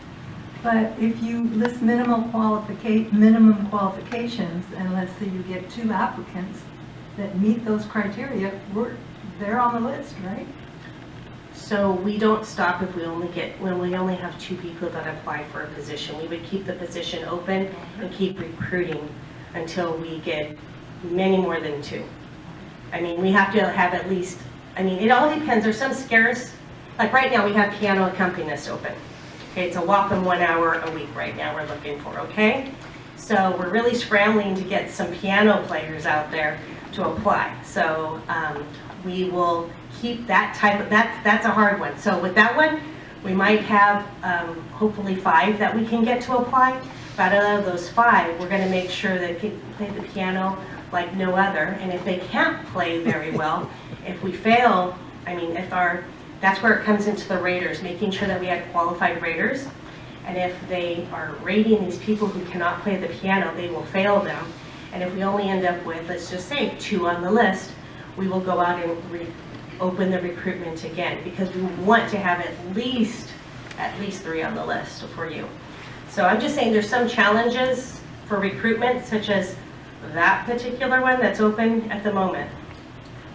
But if you list minimum qualifications, and let's say you get 2 applicants that meet those criteria, they're on the list, right? So we don't stop if when we only have 2 people that apply for a position. We would keep the position open and keep recruiting until we get many more than 2. I mean, we have to have at least, I mean, it all depends. There's some scarce, like right now we have piano accompanist open. Okay, it's a whopping 1 hour a week right now we're looking for, okay? So we're really scrambling to get some piano players out there to apply. So we will keep that type of, that's a hard one. So with that one, we might have hopefully 5 that we can get to apply. But out of those 5, we're going to make sure that they play the piano like no other. And if they can't play very well, if we fail, I mean, that's where it comes into the raters, making sure that we have qualified raters. And if they are rating these people who cannot play the piano, they will fail them. And if we only end up with, let's just say, 2 on the list, we will go out and open the recruitment again, because we want to have at least 3 on the list for you. So I'm just saying there's some challenges for recruitment, such as that particular one that's open at the moment.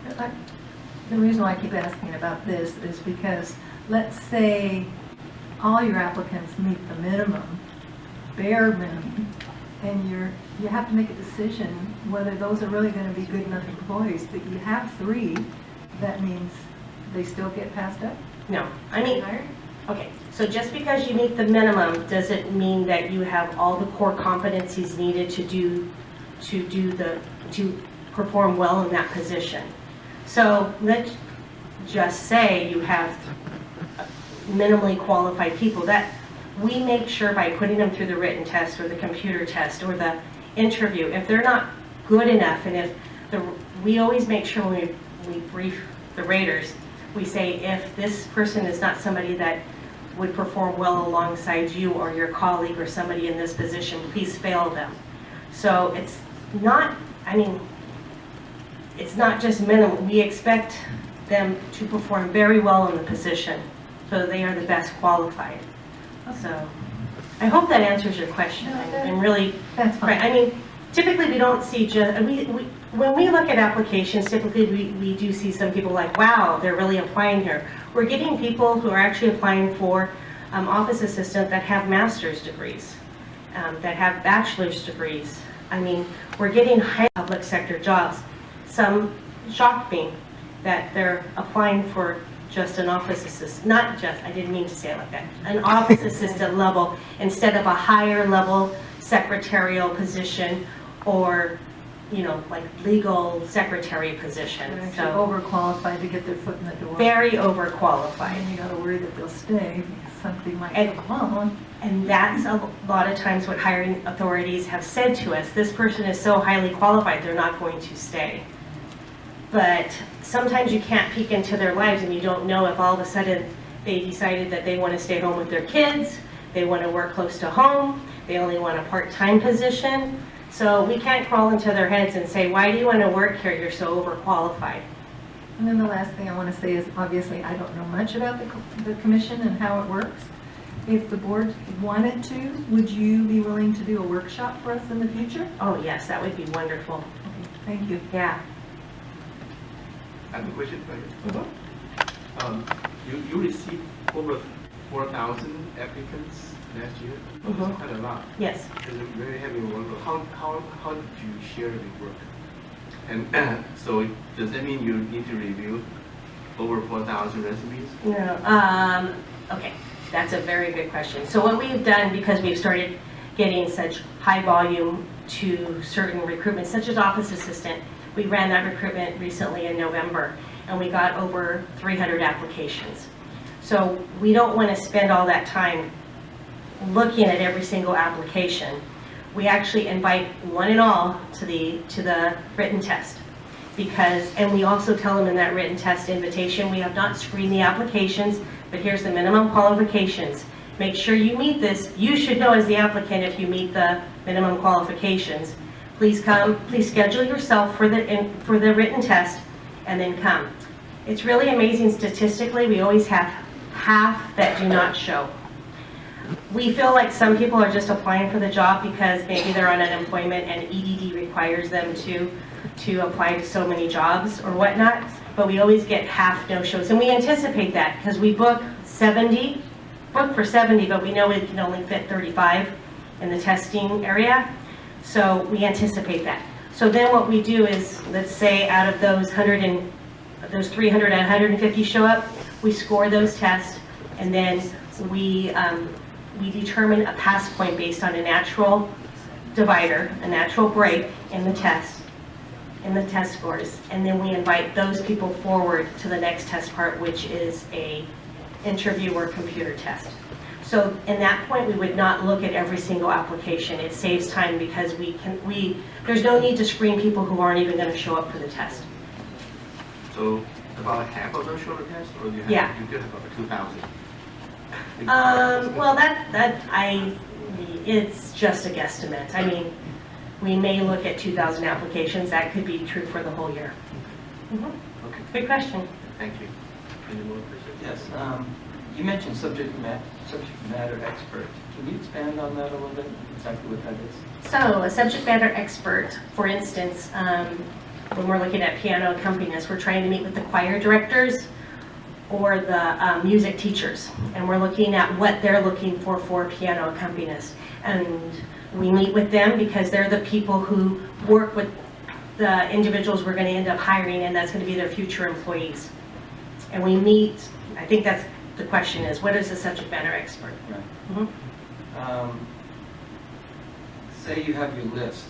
The reason why I keep asking about this is because, let's say all your applicants meet the minimum, bare minimum, and you have to make a decision whether those are really going to be good enough employees. But you have 3, that means they still get passed up? No, I mean, okay, so just because you meet the minimum doesn't mean that you have all the core competencies needed to perform well in that position. So let's just say you have minimally qualified people that we make sure by putting them through the written test or the computer test or the interview, if they're not good enough, and if we always make sure when we brief the raters, we say if this person is not somebody that would perform well alongside you or your colleague or somebody in this position, please fail them. So it's not, I mean, it's not just minimum. We expect them to perform very well in the position so they are the best qualified. So I hope that answers your question. I'm really, that's fine. Right. I mean, typically we don't see just, when we look at applications, typically we do see some people like, wow, they're really applying here. We're getting people who are actually applying for office assistant that have master's degrees, that have bachelor's degrees. I mean, we're getting high public sector jobs. Some shocked me that they're applying for just an office assistant, not just, I didn't mean to say it like that, an office assistant level instead of a higher level secretarial position or, you know, like legal secretary position. They're So actually overqualified to get their foot in the door. very overqualified. And you got to worry that they'll stay because something might go wrong. And that's a lot of times what hiring authorities have said to us. This person is so highly qualified, they're not going to stay. But sometimes you can't peek into their lives and you don't know if all of a sudden they decided that they want to stay home with their kids, they want to work close to home, they only want a part-time position. So we can't crawl into their heads and say, why do you want to work here? You're so overqualified. And then the last thing I want to say is, obviously, I don't know much about the commission and how it works. If the board wanted to, would you be willing to do a workshop for us in the future? Oh yes, that would be wonderful. Okay, thank you. Yeah. I have a question for you. You received over 4,000 applicants last year. It's quite a lot. Yes. It's a very heavy workload. How did you share the work? And so does that mean you need to review over 4,000 resumes? No, okay, that's a very good question. So what we've done, because we've started getting such high volume to certain recruitments, such as office assistant, we ran that recruitment recently in November, and we got over 300 applications. So we don't want to spend all that time looking at every single application. We actually invite one and all to the written test. And we also tell them in that written test invitation, we have not screened the applications, but here's the minimum qualifications. Make sure you meet this. You should know as the applicant if you meet the minimum qualifications. Please come, please schedule yourself for the written test and then come. It's really amazing statistically, we always have half that do not show. We feel like some people are just applying for the job because maybe they're on unemployment and EDD requires them to apply to so many jobs or whatnot, but we always get half no-shows. And we anticipate that because we book for 70, but we know we can only fit 35 in the testing area. So we anticipate that. So then what we do is, let's say out of those 300 and 150 show up, we score those tests, and then we determine a pass point based on a natural divider, a natural break in the test scores, and then we invite those people forward to the next test part, which is a interview or computer test. So in that point, we would not look at every single application. It saves time because there's no need to screen people who aren't even going to show up for the test. So about half of them show the test, or you get about 2,000? Well, it's just a guesstimate. I mean, we may look at 2,000 applications. That could be true for the whole year. Okay. Good question. Thank you. Any more questions? Yes. You mentioned subject matter expert. Can you expand on that a little bit? Exactly what that is? So a subject matter expert, for instance, when we're looking at piano accompanist, we're trying to meet with the choir directors or the music teachers, and we're looking at what they're looking for piano accompanist. And we meet with them because they're the people who work with the individuals we're going to end up hiring, and that's going to be their future employees. And we meet, I think that's the question is, what is a subject matter expert? Right. Say you have your list,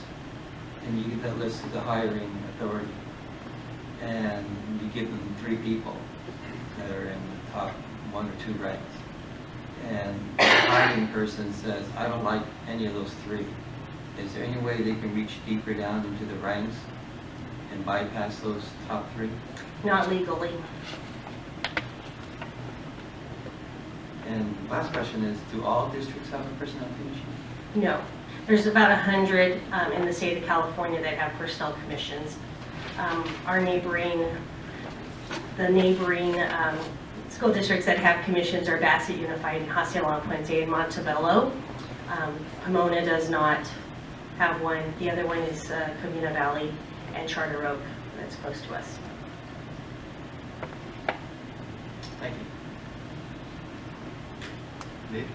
and you give that list to the hiring authority, and you give them 3 people that are in the top 1 or 2 ranks. And the hiring person says, I don't like any of those 3. Is there any way they can reach deeper down into the ranks and bypass those top 3? Not legally. And last question is, do all districts have a personnel commission? No. There's about 100 in the state of California that have personnel commissions. The neighboring school districts that have commissions are Bassett Unified and Hacienda Puente and Montebello. Pomona does not have one. The other one is Covina Valley and Charter Oak that's close to us. Thank you. Nick?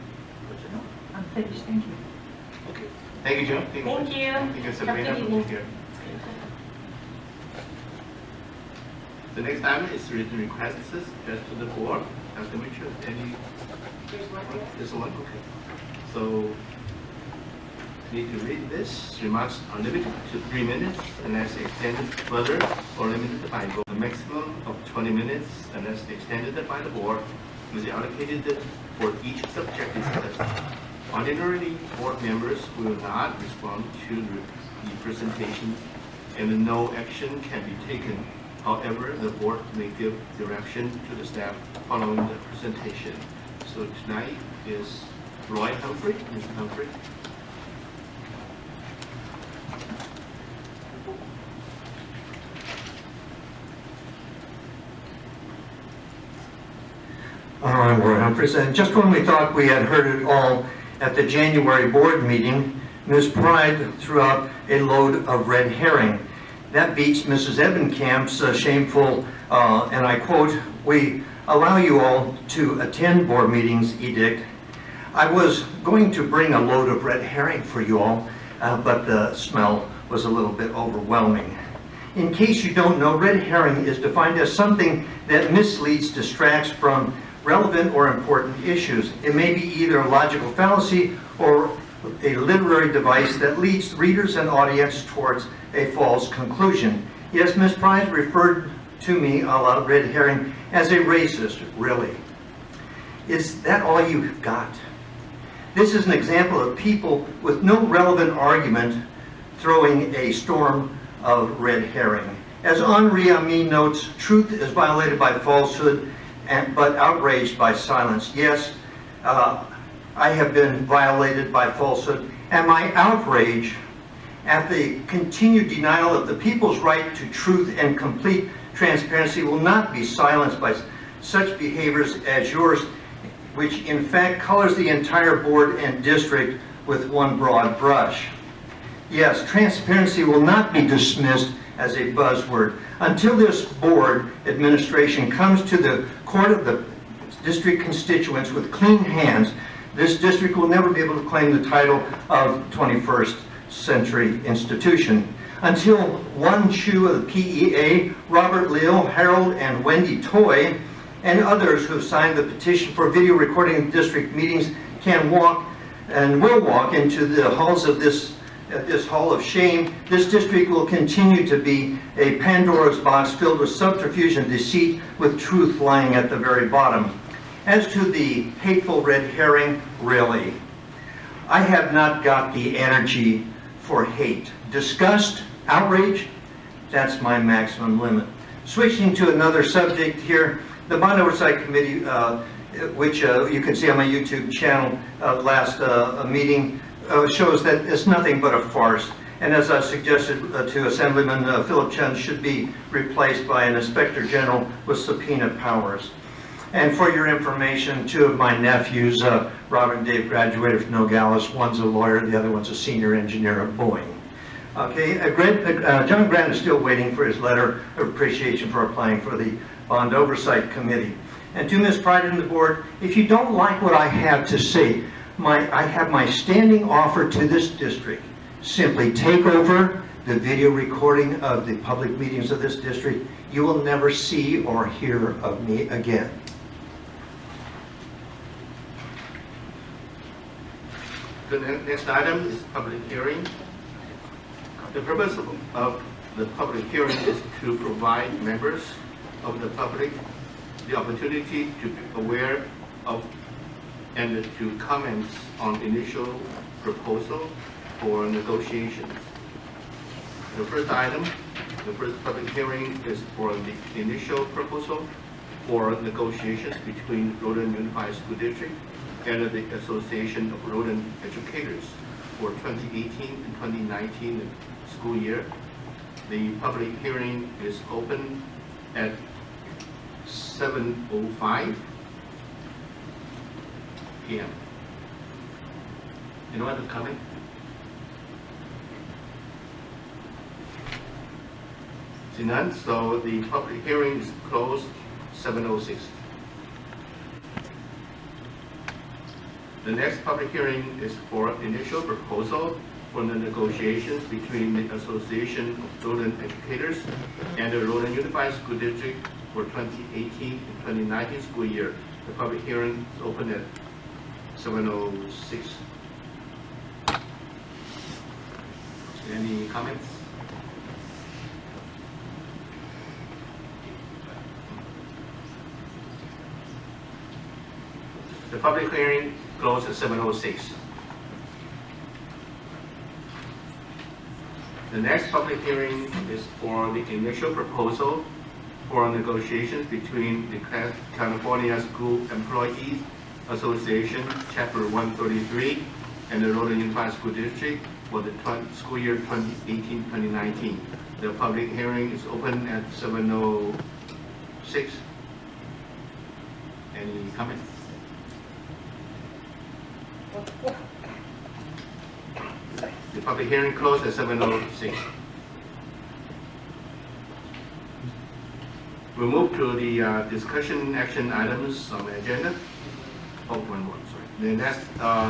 No, I'm finished, thank you. Okay. Thank you, Joe. Thank you. Thank you, Sabrina, Have a good for evening. being here. The next item is written requests just to the board. Dr. Mitchell, any? There's one here. There's one, okay. So, need to read this. Remarks are limited to 3 minutes unless extended further or limited by the maximum of 20 minutes unless extended by the board is allocated for each subject discussed. Ordinarily, board members will not respond to the presentation and no action can be taken. However, the board may give direction to the staff following the presentation. So tonight is Roy Humphrey. Mr. Humphrey. I'm Roy Humphreys, and just when we thought we had heard it all at the January board meeting, Ms. Pride threw out a load of red herring. That beats Mrs. Ebenkamp's shameful, and I quote, "We allow you all to attend board meetings edict." I was going to bring a load of red herring for you all, but the smell was a little bit overwhelming. In case you don't know, red herring is defined as something that misleads, distracts from relevant or important issues. It may be either a logical fallacy or a literary device that leads readers and audience towards a false conclusion. Yes, Ms. Price referred to me, a la red herring, as a racist, really. Is that all you've got? This is an example of people with no relevant argument throwing a storm of red herring. As Henri Ami notes, truth is violated by falsehood, but outraged by silence. Yes, I have been violated by falsehood, and my outrage at the continued denial of the people's right to truth and complete transparency will not be silenced by such behaviors as yours, which in fact colors the entire board and district with one broad brush. Yes, transparency will not be dismissed as a buzzword. Until this board administration comes to the court of the district constituents with clean hands, this district will never be able to claim the title of 21st century institution. Until One Chu of the PEA, Robert Leo, Harold and Wendy Toy, and others who have signed the petition for video recording of district meetings can walk and will walk into the halls of this hall of shame, this district will continue to be a Pandora's box filled with subterfuge and deceit, with truth lying at the very bottom. As to the hateful red herring, really, I have not got the energy for hate. Disgust, outrage, that's my maximum limit. Switching to another subject here, the Bond Oversight Committee, which you can see on my YouTube channel last meeting, shows that it's nothing but a farce. And as I suggested to Assemblyman Philip Chen, should be replaced by an Inspector General with subpoena powers. And for your information, two of my nephews, Robert and Dave, graduated from Nogales. One's a lawyer, the other one's a senior engineer at Boeing. Okay, John Grant is still waiting for his letter of appreciation for applying for the Bond Oversight Committee. And to Ms. Pride and the board, if you don't like what I have to say, I have my standing offer to this district. Simply take over the video recording of the public meetings of this district. You will never see or hear of me again. The next item is public hearing. The purpose of the public hearing is to provide members of the public the opportunity to be aware of and to comment on initial proposal for negotiations. The first item, the first public hearing is for the initial proposal for negotiations between Rowland Unified School District and the Association of Rowland Educators for 2018 and 2019 school year. The public hearing is open at 7:05 p.m. Anyone have comment? See none, so the public hearing is closed 7:06. The next public hearing is for initial proposal for the negotiations between the Association of Rowland Educators and the Rowland Unified School District for 2018 and 2019 school year. The public hearing is open at 7:06. Any comments? The public hearing closed at 7:06. The next public hearing is for the initial proposal for negotiations between the California School Employees Association, Chapter 133, and the Rowland Unified School District for the school year 2018-2019. The public hearing is open at 7:06. Any comments? The public hearing closed at 7:06. We'll move to the discussion action items on the agenda. Oh, one more, sorry.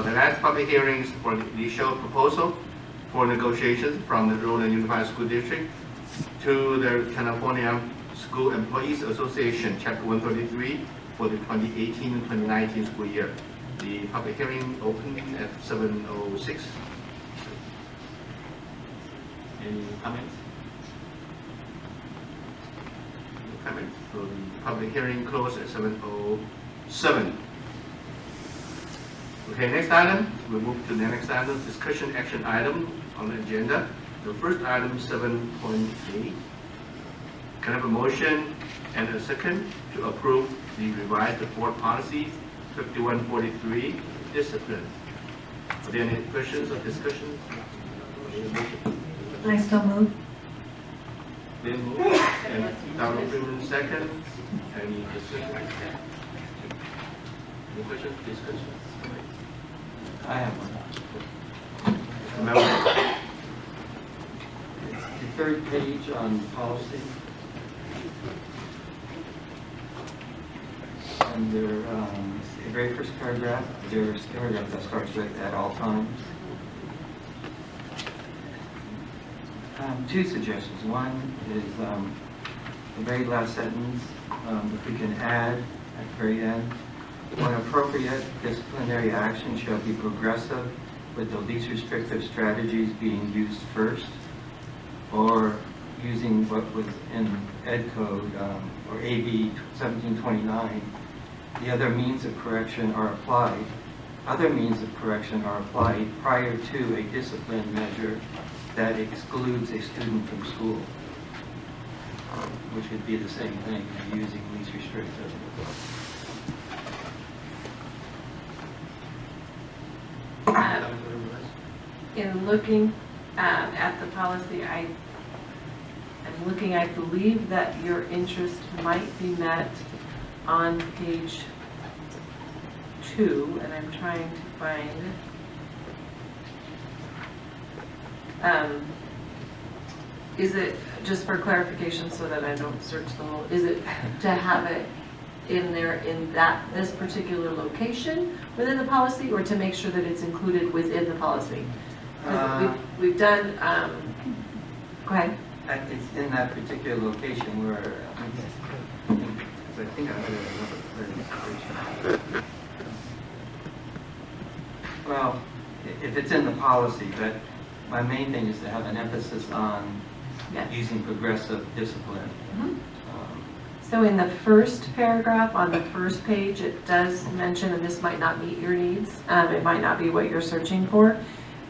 The last public hearings for the initial proposal for negotiations from the Rowland Unified School District to the California School Employees Association, Chapter 133, for the 2018 and 2019 school year. The public hearing opened at 7:06. Any comments? No comments. So the public hearing closed at 7:07. Okay, next item. We'll move to the next item, discussion action item on the agenda. The first item, 7.8. Can I have a motion and a second to approve the revised board policy 5143, discipline? Are there any questions or discussions? I so move. Then move. And Donald Freeman second. Any discussion? Any questions, discussions? I have one. Remember, The third page on policy. Under the very first paragraph, there's a paragraph that starts with "at all times." Two suggestions. One is the very last sentence, if we can add at the very end, when appropriate, disciplinary action shall be progressive, with the least restrictive strategies being used first, or using what was in Ed Code, or AB 1729, the other means of correction are applied. Other means of correction are applied prior to a discipline measure that excludes a student from school, which would be the same thing, using least restrictive. In looking at the policy, I'm looking, I believe that your interest might be met on page 2, and I'm trying to find, is it, just for clarification so that I don't search the whole, is it to have it in there in this particular location within the policy, or to make sure that it's included within the policy? We've done, go ahead. It's in that particular location where, I think I had another clarification. Well, if it's in the policy, but my main thing is to have an emphasis on using progressive discipline. So in the first paragraph on the first page, it does mention, and this might not meet your needs, it might not be what you're searching for,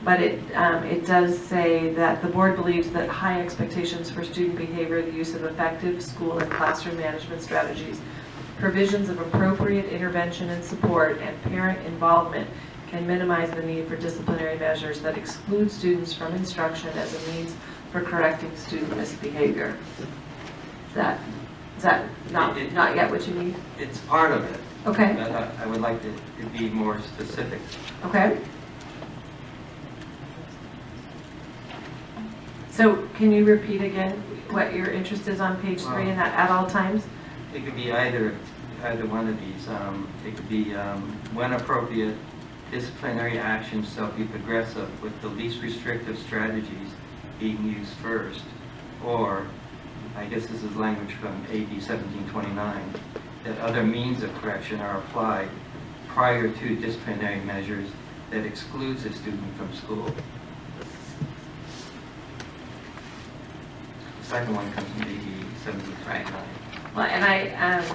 but it does say that the board believes that high expectations for student behavior, the use of effective school and classroom management strategies, provisions of appropriate intervention and support, and parent involvement can minimize the need for disciplinary measures that exclude students from instruction as a means for correcting student misbehavior. Is that not yet what you need? It's part of it. Okay. But I would like to be more specific. Okay. So can you repeat again what your interest is on page 3 and that at all times? It could be either one of these. It could be when appropriate, disciplinary actions shall be progressive, with the least restrictive strategies being used first, or I guess this is language from AB 1729, that other means of correction are applied prior to disciplinary measures that excludes a student from school. The second one comes from AB 1729. Well, and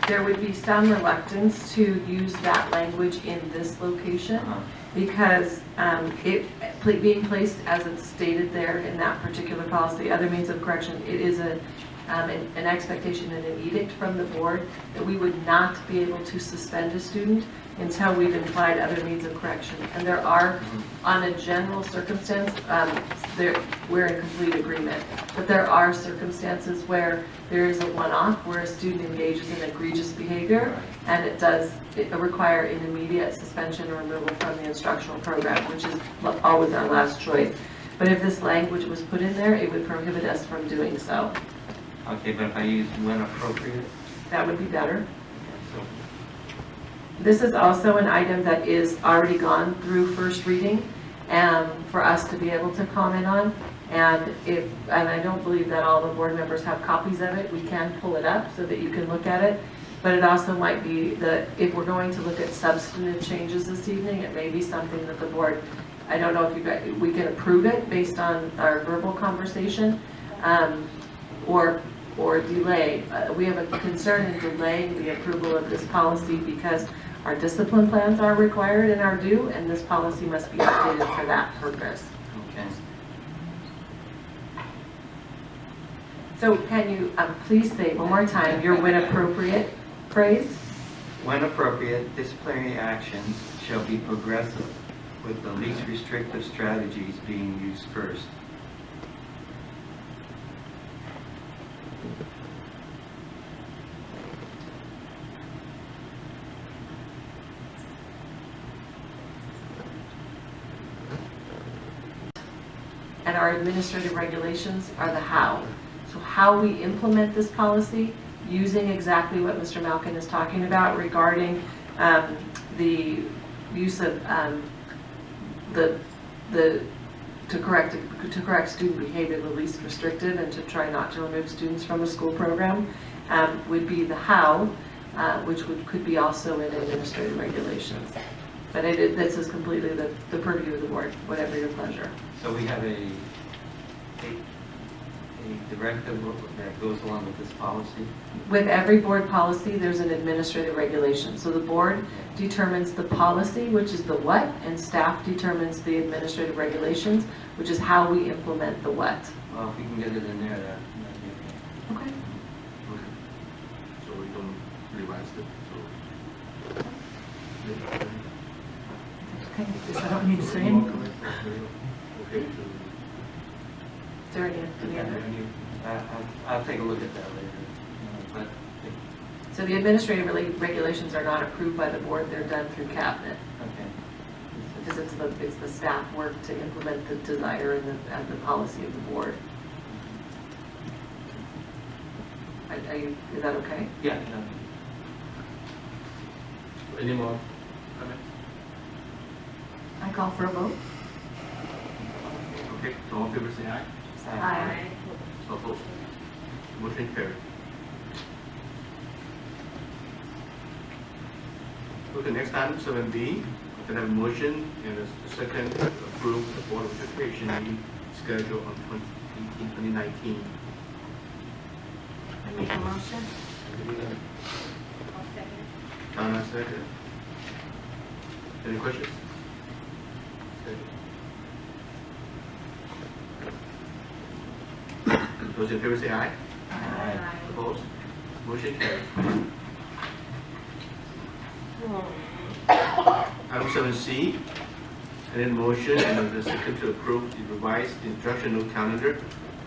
there would be some reluctance to use that language in this location because it being placed as it's stated there in that particular policy, other means of correction, it is an expectation and an edict from the board that we would not be able to suspend a student until we've implied other means of correction. And there are, on a general circumstance, we're in complete agreement. But there are circumstances where there is a one-off, where a student engages in egregious behavior, and it does require an immediate suspension or removal from the instructional program, which is always our last choice. But if this language was put in there, it would prohibit us from doing so. Okay, but if I use when appropriate? That would be better. This is also an item that is already gone through first reading for us to be able to comment on. And I don't believe that all the board members have copies of it, we can pull it up so that you can look at it. But it also might be that if we're going to look at substantive changes this evening, it may be something that the board, I don't know if you guys, we can approve it based on our verbal conversation, or delay. We have a concern in delaying the approval of this policy because our discipline plans are required and are due, and this policy must be updated for that purpose. Okay. So can you please say one more time your when appropriate phrase? When appropriate, disciplinary actions shall be progressive, with the least restrictive strategies being used first. And our administrative regulations are the how. So how we implement this policy, using exactly what Mr. Malkin is talking about regarding the use of to correct student behavior the least restrictive and to try not to remove students from a school program, would be the how, which could be also in administrative regulations. But this is completely the purview of the board, whatever your pleasure. So we have a directive that goes along with this policy? With every board policy, there's an administrative regulation. So the board determines the policy, which is the what, and staff determines the administrative regulations, which is how we implement the what. Well, if we can get it in there, that'd be okay. Okay. Okay. So we don't revise it, so. Okay, so I don't need to say anything. Okay. Is there any other? I'll take a look at that later. But So the administrative regulations are not approved by the board, they're done through cabinet. okay. Because it's the staff work to implement the desire and the policy of the board. Is that okay? Yeah. Any more comments? I call for a vote. Okay, so all in favor say aye. Aye. Opposed? Motion carried. Okay, next item, 7B. Can I have a motion and a second to approve the Board of Education meeting schedule on 2019. I make a motion. Donna, second. Any questions? Those in favor say aye. Aye. Opposed? Motion carried. Item 7C, and in motion and the second to approve the revised instructional calendar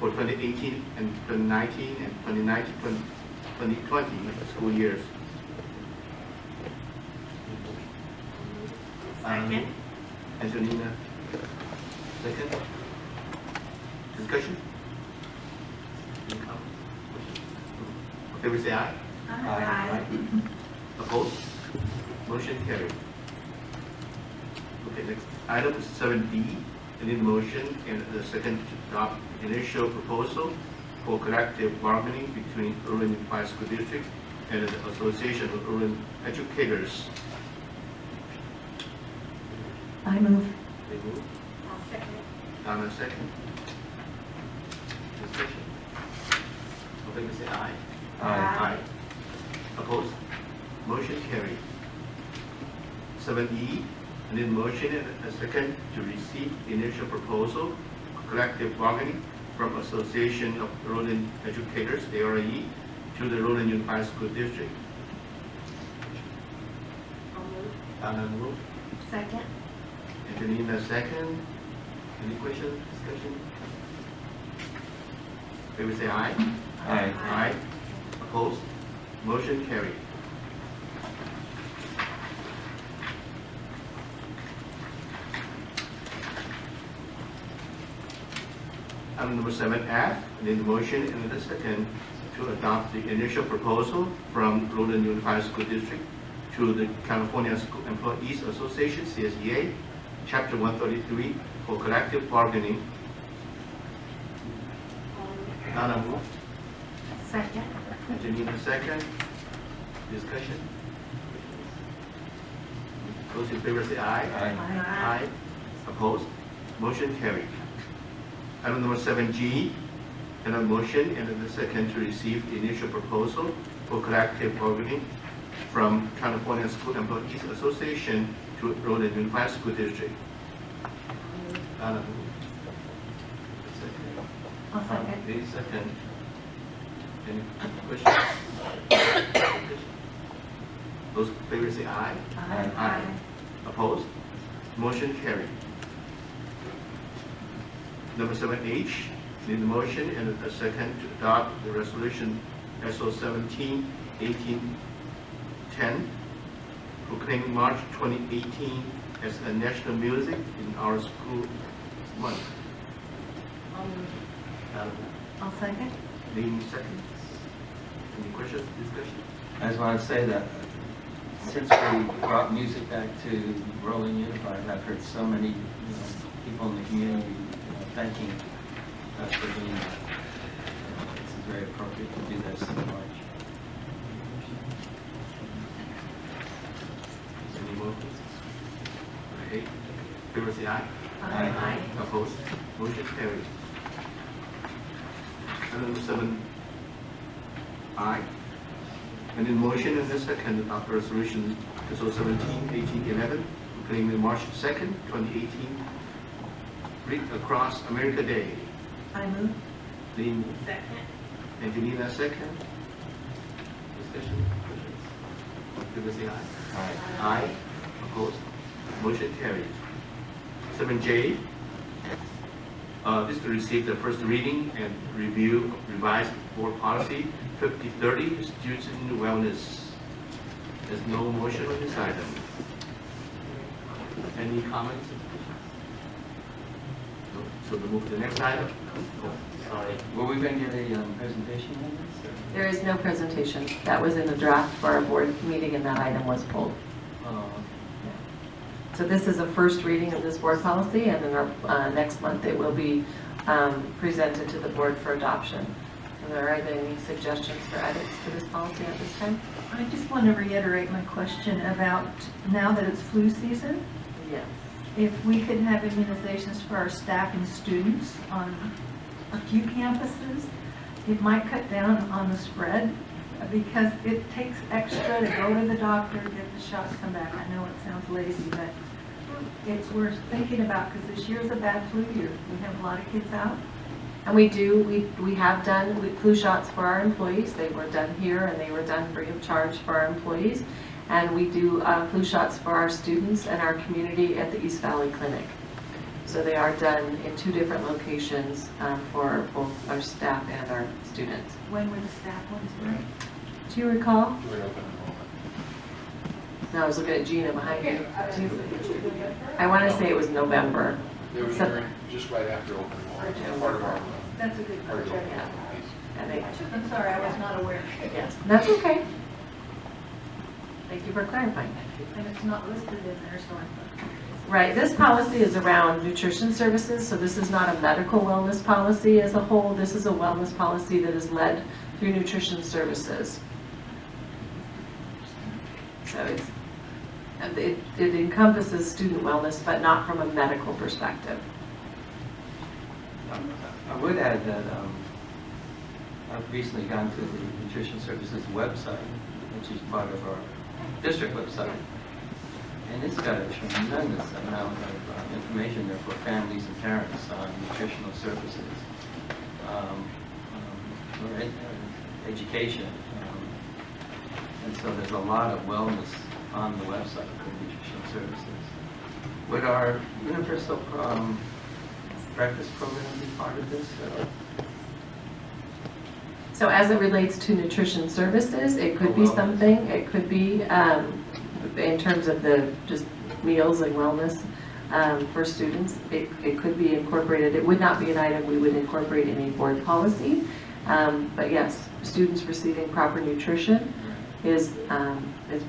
for 2018 and 2019 and 2020 school years. Second. Antonina, second. Discussion? Okay, we say aye. Aye. Opposed? Motion carried. Okay, next item 7D, and in motion and the second to adopt initial proposal for collective bargaining between Rowland Unified School District and the Association of Rowland Educators. I move. They move. I'll second. Donna, second. Discussion. Okay, we say aye. Aye. Opposed? Motion carried. 7E, and in motion and a second to receive initial proposal for collective bargaining from Association of Rowland Educators, ARE, to the Rowland Unified School District. I'll move. Donna move. Second. Antonina second. Any questions, discussion? Okay, we say aye. Aye. Aye. Opposed? Motion carried. Item number 7F, in the motion and the second to adopt the initial proposal from Rowland Unified School District to the California School Employees Association, CSEA, Chapter 133, for collective bargaining. Donna move. Second. Angelina second. Discussion. Those in favor say aye. Aye. Opposed? Motion carried. Item number 7G, and a motion and a second to receive the initial proposal for collective bargaining from California School Employees Association to Rowland Unified School District. Donna move. Second. I'll second. Please second. Any questions? Those in favor say aye. Aye. Opposed? Motion carried. Number 7H, need a motion and a second to adopt the resolution SO 17-1810, proclaiming March 2018 as a National Music in Our School Month. I'll second. Lean second. Any questions, discussion? I just want to say that since we brought music back to Rowland Unified, I've heard so many people in the community thanking us for doing that. This is very appropriate to do this in March. Any more? Okay. Favor say aye. Aye. Opposed? Motion carried. Item 7I. And in motion and the second of resolution SO 17-1811, proclaiming March 2nd, 2018, Read Across America Day. I move. Lean, Second. Angelina second. Discussion, questions? Favor say aye. Aye. Opposed? Motion carried. 7J. This is to receive the first reading and review revised board policy 5030, student wellness. There's no motion on this item. Any comments? No. So we move to the next item. Oh, sorry. Were we going to get a presentation on this? There is no presentation. That was in the draft for our board meeting, and that item was pulled. So this is a first reading of this board policy, and in our next month it will be presented to the board for adoption. Are there any suggestions for edits to this policy at this time? I just want to reiterate my question about now that it's flu season, Yes. if we could have immunizations for our staff and students on a few campuses, it might cut down on the spread because it takes extra to go to the doctor, get the shots, come back. I know it sounds lazy, but it's worth thinking about because this year is a bad flu year. We have a lot of kids out. And we have done flu shots for our employees. They were done here and they were done free of charge for our employees. And we do flu shots for our students and our community at the East Valley Clinic. So they are done in 2 different locations for both our staff and our students. When were the staff ones doing? Do you recall? No, I was looking at Gina behind you. I want to say it was November. They were during, just right after open enrollment. Part of our. That's a good question. Yeah. And they, I'm sorry, I was not aware. yes, that's okay. Thank you for clarifying. And it's not listed in there, so I'm. Right, this policy is around nutrition services, so this is not a medical wellness policy as a whole. This is a wellness policy that is led through nutrition services. So it encompasses student wellness, but not from a medical perspective. I would add that I've recently gone to the Nutrition Services website, which is part of our district website. And it's got a tremendous amount of information there for families and parents on nutritional services, education. And so there's a lot of wellness on the website for nutritional services. Would our universal breakfast program be part of this? So as it relates to nutrition services, it could be something, it could be in terms of the just meals and wellness for students, it could be incorporated. It would not be an item we would incorporate in a board policy, but yes, students receiving proper nutrition is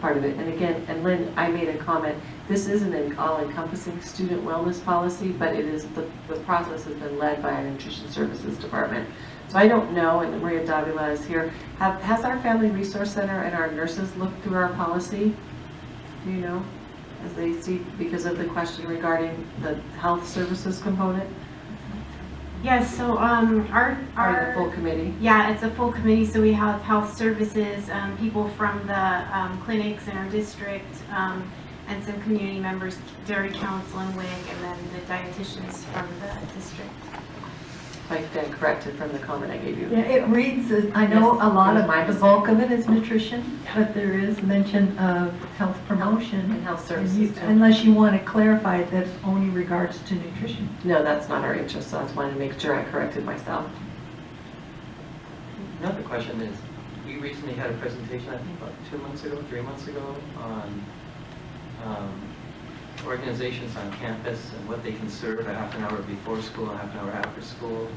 part of it. And again, and Lynn, I made a comment, this isn't an all-encompassing student wellness policy, but it is the process has been led by our nutrition services department. So I don't know, and Maria Davila is here, has our Family Resource Center and our nurses looked through our policy? Do you know? As they see, because of the question regarding the health services component? Yes, so Or the full committee? yeah, it's a full committee, so we have health services, people from the clinics in our district, and some community members, Dairy Council and WIC, and then the dietitians from the district. Like then corrected from the comment I gave you. Yeah, it reads, I know Yes, a lot it was of, my the mistake. bulk of it is nutrition, but there is mention of health promotion. And health And services you- too. Unless you want to clarify that it's only regards to nutrition. No, that's not our interest, so I just wanted to make sure I corrected myself. Another question is, we recently had a presentation, I think about 2 months ago, 3 months ago, on organizations on campus and what they can serve a half an hour before school, a half an hour after school.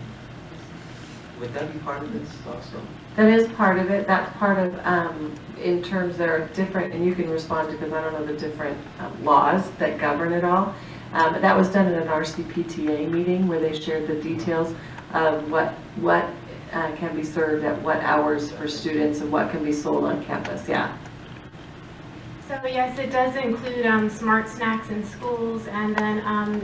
Would that be part of this also? That is part of it. That's part of, in terms there are different, and you can respond because I don't know the different laws that govern it all. But that was done in an RCPTA meeting where they shared the details of what can be served at what hours for students and what can be sold on campus. Yeah. So yes, it does include smart snacks in schools, and then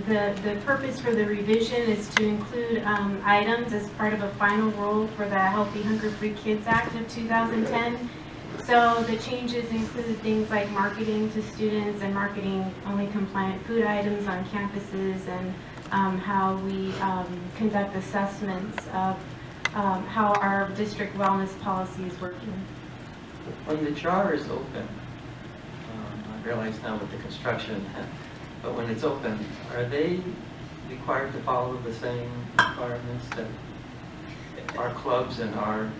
the purpose for the revision is to include items as part of a final rule for the Healthy Hunger-Free Kids Act of 2010. So the changes include things like marketing to students and marketing only compliant food items on campuses, and how we conduct assessments of how our district wellness policy is working. When the jar is open, I realize now with the construction, but when it's open, are they required to follow the same requirements that our clubs and our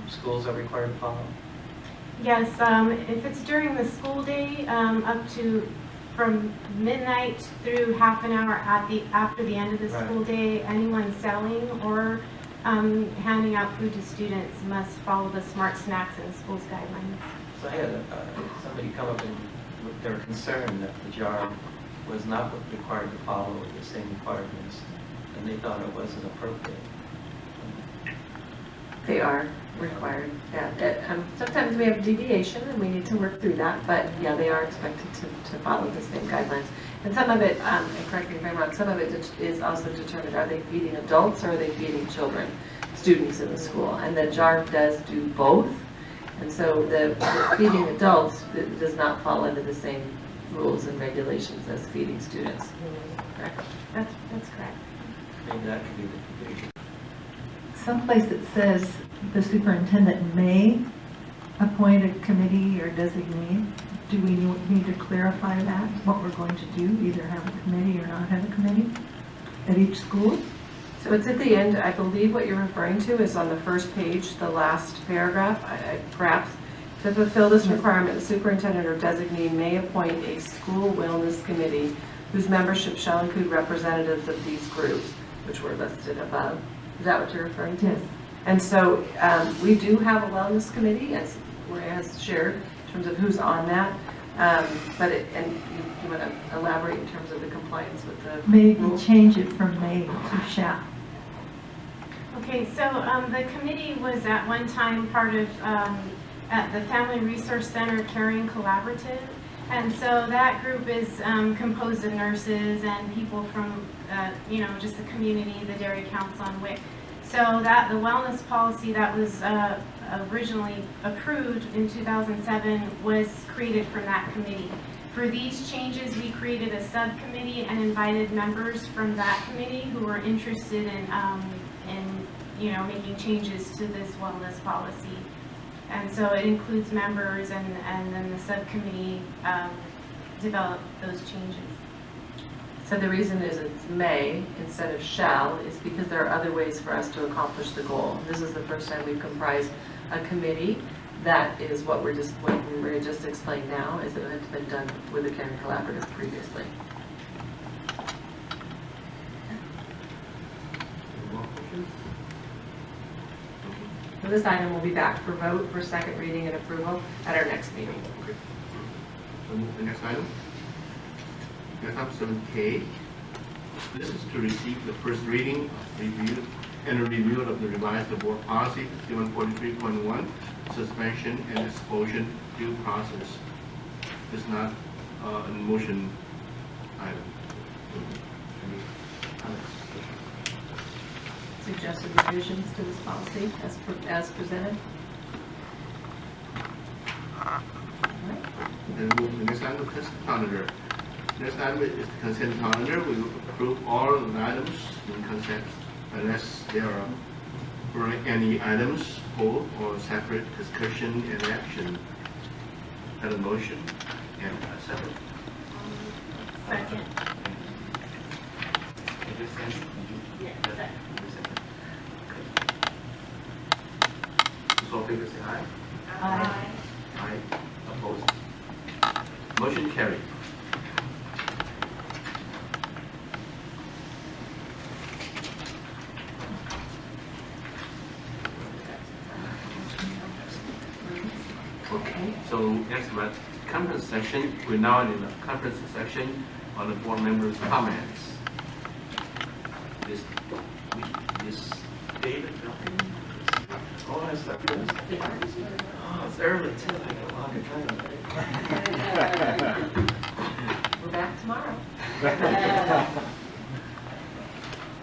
schools are required to follow? Yes, if it's during the school day, up to from midnight through half an hour after the end of the Right. school day, anyone selling or handing out food to students must follow the smart snacks in schools guidelines. So I had somebody come up and they were concerned that the jar was not required to follow the same requirements, and they thought it wasn't appropriate. They are required, yeah. Sometimes we have deviation and we need to work through that, but yeah, they are expected to follow the same guidelines. And some of it, and correct me if I'm wrong, some of it is also determined, are they feeding adults or are they feeding children, students in the school? And the jar does do both. And so the feeding adults does not fall under the same rules and regulations as feeding students. Correct? That's correct. Maybe that could be the confusion. Someplace that says the superintendent may appoint a committee or designee. Do we need to clarify that, what we're going to do, either have a committee or not have a committee at each school? So it's at the end, I believe what you're referring to is on the first page, the last paragraph, perhaps. To fulfill this requirement, the superintendent or designee may appoint a school wellness committee whose membership shall include representatives of these groups, which were listed above. Is that what you're referring to? Yes. And so we do have a wellness committee, as Maria has shared, in terms of who's on that. But you want to elaborate in terms of the compliance with the Maybe rules? change it from may to shall. Okay, so the committee was at one time part of at the Family Resource Center Caring Collaborative, and so that group is composed of nurses and people from just the community, the Dairy Council and WIC. So that the wellness policy that was originally approved in 2007 was created from that committee. For these changes, we created a subcommittee and invited members from that committee who were interested in making changes to this wellness policy. And so it includes members, and then the subcommittee developed those changes. So the reason is it's may instead of shall is because there are other ways for us to accomplish the goal. This is the first time we've comprised a committee. That is what we just explained now, is that it had been done with the Caring Collaborative previously. So this item will be back for vote for second reading and approval at our next meeting. Okay. So the next item. Next item 7K. This is to receive the first reading of review and a review of the revised board policy 743.1, suspension and expulsion due process. It's not a motion item. Any comments? Suggested revisions to this policy as presented. Then move to the next item, consent calendar. Next item is the consent calendar. We will approve all of the items in consent unless there are any items for or separate discussion and action. Have a motion and a second. Second. All in favor say aye. Aye. Aye. Opposed? Motion carried. Okay, so next about conference section. We're now in the conference section on the board members' comments. This David, Oh, it's like this. Oh, it's early too. I got a longer time. We're back tomorrow.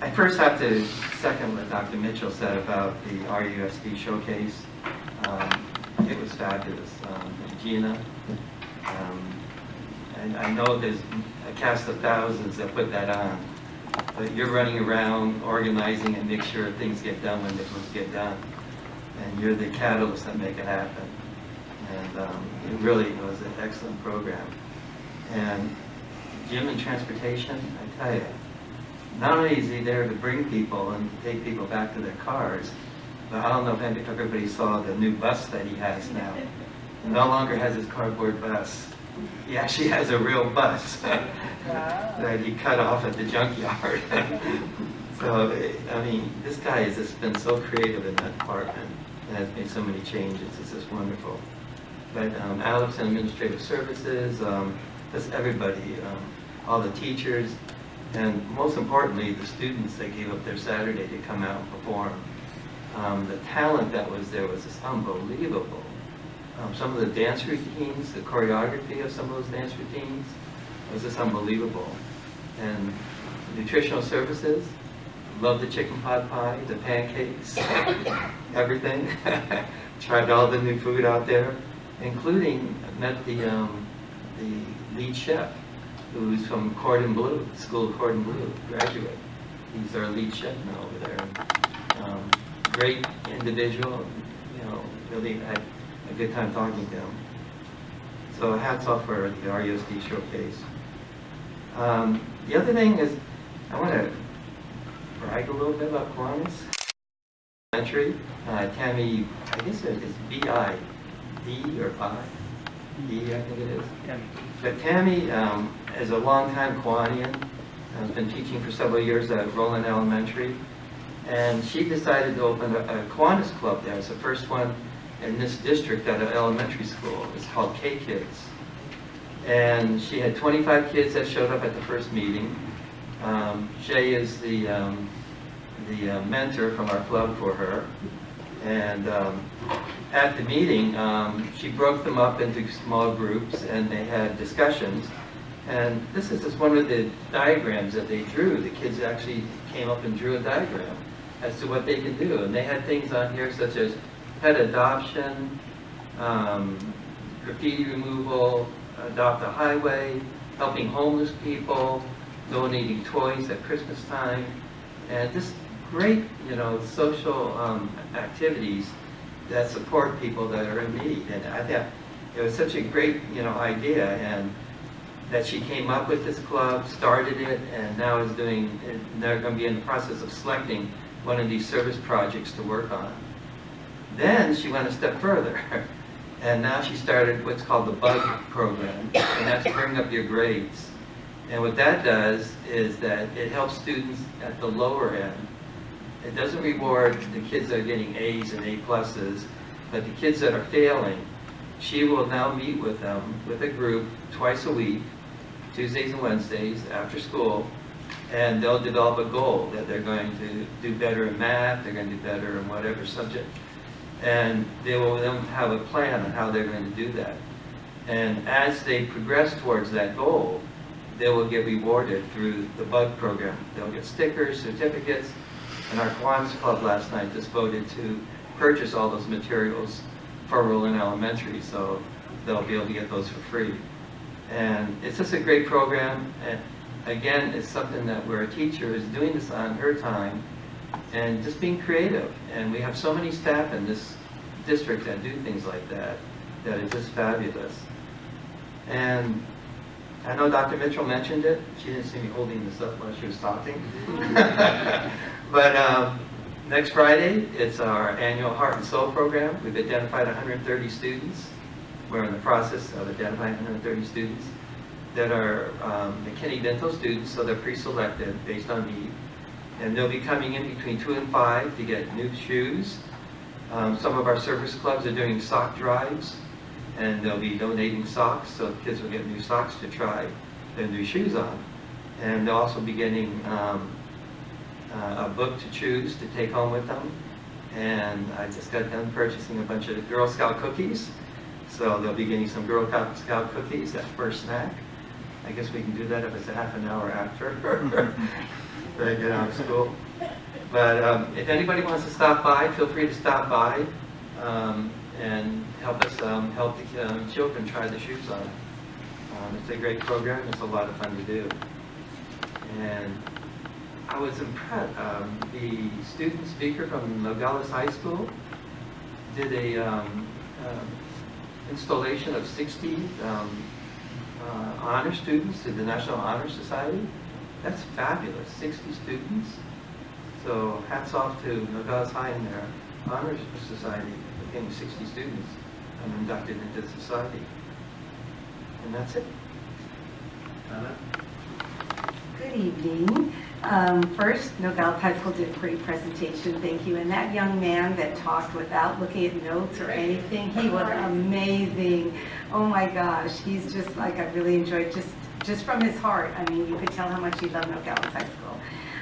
I first have to second what Dr. Mitchell said about the RUSD showcase. It was fabulous. Gina, and I know there's a cast of thousands that put that on, but you're running around organizing and make sure things get done when they're supposed to get done. And you're the catalyst that make it happen. And it really was an excellent program. And Jim and transportation, I tell you, not only is he there to bring people and take people back to their cars, but I don't know if everybody saw the new bus that he has now. He no longer has his cardboard bus. He actually has a real bus that he cut off at the junkyard. So, I mean, this guy has just been so creative in that department and has made so many changes. It's just wonderful. But Alex and Administrative Services, just everybody, all the teachers, and most importantly, the students that gave up their Saturday to come out and perform. The talent that was there was just unbelievable. Some of the dance routines, the choreography of some of those dance routines was just unbelievable. And nutritional services, loved the chicken pot pie, the pancakes, everything. Tried all the new food out there, including met the lead chef, who's from Cordon Bleu, School of Cordon Bleu, graduate. He's our lead chef now over there. Great individual, you know, really had a good time talking to him. So hats off for the RUSD showcase. The other thing is, I want to brag a little bit about Kiwanis Elementary. Tammy, I guess it's B-I-D or I-D, I think it is. But Tammy is a longtime Kiwanian, has been teaching for several years at Rowland Elementary. And she decided to open a Kiwanis club there. It's the first one in this district at an elementary school. It's called K-Kids. And she had 25 kids that showed up at the first meeting. Shay is the mentor from our club for her. And at the meeting, she broke them up into small groups and they had discussions. And this is just one of the diagrams that they drew. The kids actually came up and drew a diagram as to what they can do. And they had things on here such as pet adoption, graffiti removal, adopt a highway, helping homeless people, donating toys at Christmas time, and just great, you know, social activities that support people that are in need. And I thought it was such a great, you know, idea, and that she came up with this club, started it, and now is doing, they're going to be in the process of selecting one of these service projects to work on. Then she went a step further, and now she started what's called the BUG program, and that's bring up your grades. And what that does is that it helps students at the lower end. It doesn't reward the kids that are getting A's and A+, but the kids that are failing, she will now meet with them, with a group, twice a week, Tuesdays and Wednesdays after school, and they'll develop a goal that they're going to do better in math, they're going to do better in whatever subject, and they will then have a plan on how they're going to do that. And as they progress towards that goal, they will get rewarded through the BUG program. They'll get stickers, certificates, and our Kiwanis Club last night just voted to purchase all those materials for Rowland Elementary, so they'll be able to get those for free. And it's just a great program, and again, it's something that where a teacher is doing this on her time and just being creative. And we have so many staff in this district that do things like that, that is just fabulous. And I know Dr. Mitchell mentioned it. She didn't see me holding this up while she was talking. But next Friday, it's our annual Heart and Soul program. We've identified 130 students. We're in the process of identifying 130 students that are McKinney-Vento students, so they're pre-selected based on need. And they'll be coming in between 2 and 5 to get new shoes. Some of our service clubs are doing sock drives, and they'll be donating socks, so kids will get new socks to try their new shoes on. And they'll also be getting a book to choose to take home with them. And I just got done purchasing a bunch of Girl Scout cookies, so they'll be getting some Girl Scout cookies at first snack. I guess we can do that if it's a half an hour after they get out of school. But if anybody wants to stop by, feel free to stop by and help us help the children try the shoes on. It's a great program. It's a lot of fun to do. And I was impressed. The student speaker from Nogales High School did a installation of 60 honor students to the National Honor Society. That's fabulous, 60 students. So hats off to Nogales High and their Honor Society for getting 60 students inducted into the society. And that's it. Good evening. First, Nogales High School did a great presentation, thank you. And that young man that talked without looking at notes or anything, he was amazing. Oh my gosh, he's just like, I really enjoyed just from his heart. I mean, you could tell how much he loved Nogales High School.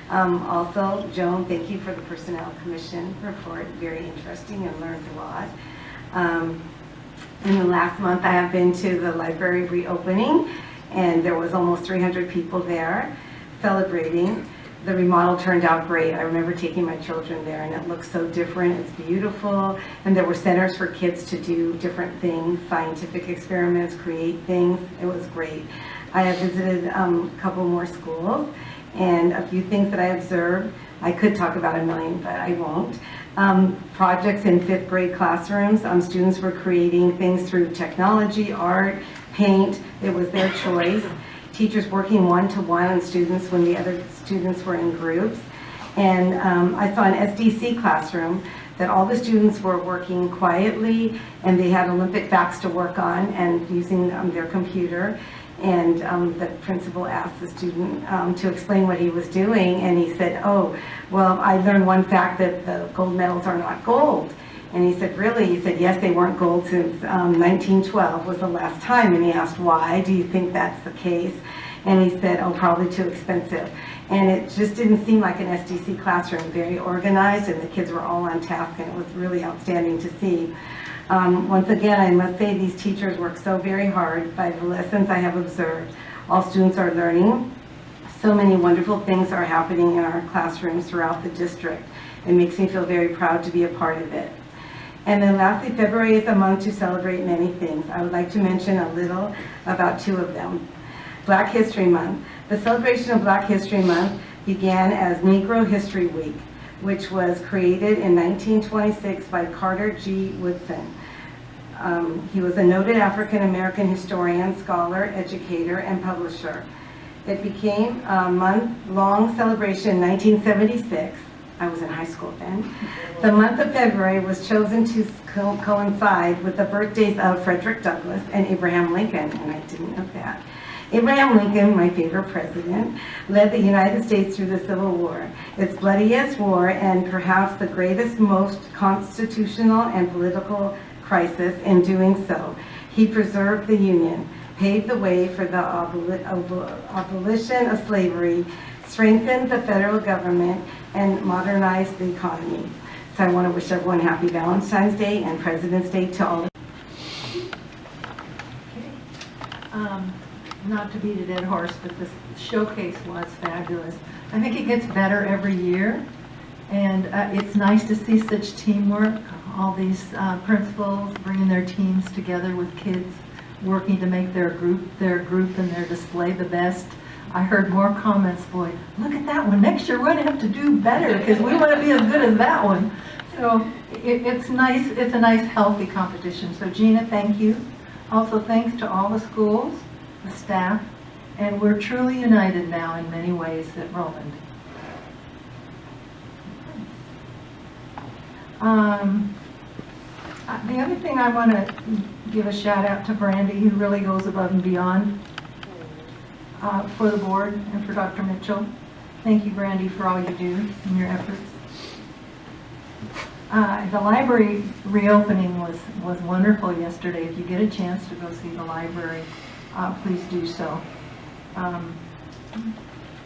Also, Joan, thank you for the Personnel Commission report, very interesting and learned a lot. In the last month, I have been to the library reopening, and there was almost 300 people there celebrating. The remodel turned out great. I remember taking my children there, and it looks so different. It's beautiful, and there were centers for kids to do different things, scientific experiments, create things. It was great. I have visited a couple more schools, and a few things that I observed. I could talk about a million, but I won't. Projects in 5th grade classrooms. Students were creating things through technology, art, paint. It was their choice. Teachers working one-to-one on students when the other students were in groups. And I saw an SDC classroom that all the students were working quietly, and they had Olympic facts to work on and using their computer. And the principal asked the student to explain what he was doing, and he said, oh, well, I learned one fact that the gold medals are not gold. And he said, really? He said, yes, they weren't gold since 1912 was the last time. And he asked, why? Do you think that's the case? And he said, oh, probably too expensive. And it just didn't seem like an SDC classroom, very organized, and the kids were all on task, and it was really outstanding to see. Once again, I must say these teachers work so very hard. By the lessons I have observed, all students are learning. So many wonderful things are happening in our classrooms throughout the district. It makes me feel very proud to be a part of it. And then lastly, February is a month to celebrate many things. I would like to mention a little about 2 of them. Black History Month. The celebration of Black History Month began as Negro History Week, which was created in 1926 by Carter G. Woodson. He was a noted African-American historian, scholar, educator, and publisher. It became a month-long celebration in 1976. I was in high school then. The month of February was chosen to coincide with the birthdays of Frederick Douglass and Abraham Lincoln, and I didn't know that. Abraham Lincoln, my favorite president, led the United States through the Civil War, its bloodiest war and perhaps the greatest, most constitutional and political crisis. In doing so, he preserved the Union, paved the way for the abolition of slavery, strengthen the federal government, and modernize the economy. So I want to wish everyone happy Valentine's Day and President's Day to all. Not to beat a dead horse, but this showcase was fabulous. I think it gets better every year, and it's nice to see such teamwork. All these principals bringing their teams together with kids, working to make their group and their display the best. I heard more comments, boy, look at that one. Next year we're going to have to do better because we want to be as good as that one. So it's nice. It's a nice, healthy competition. So Gina, thank you. Also, thanks to all the schools, the staff, and we're truly united now in many ways at Rowland. The other thing I want to give a shout out to Brandy, who really goes above and beyond for the board and for Dr. Mitchell. Thank you, Brandy, for all you do and your efforts. The library reopening was wonderful yesterday. If you get a chance to go see the library, please do so.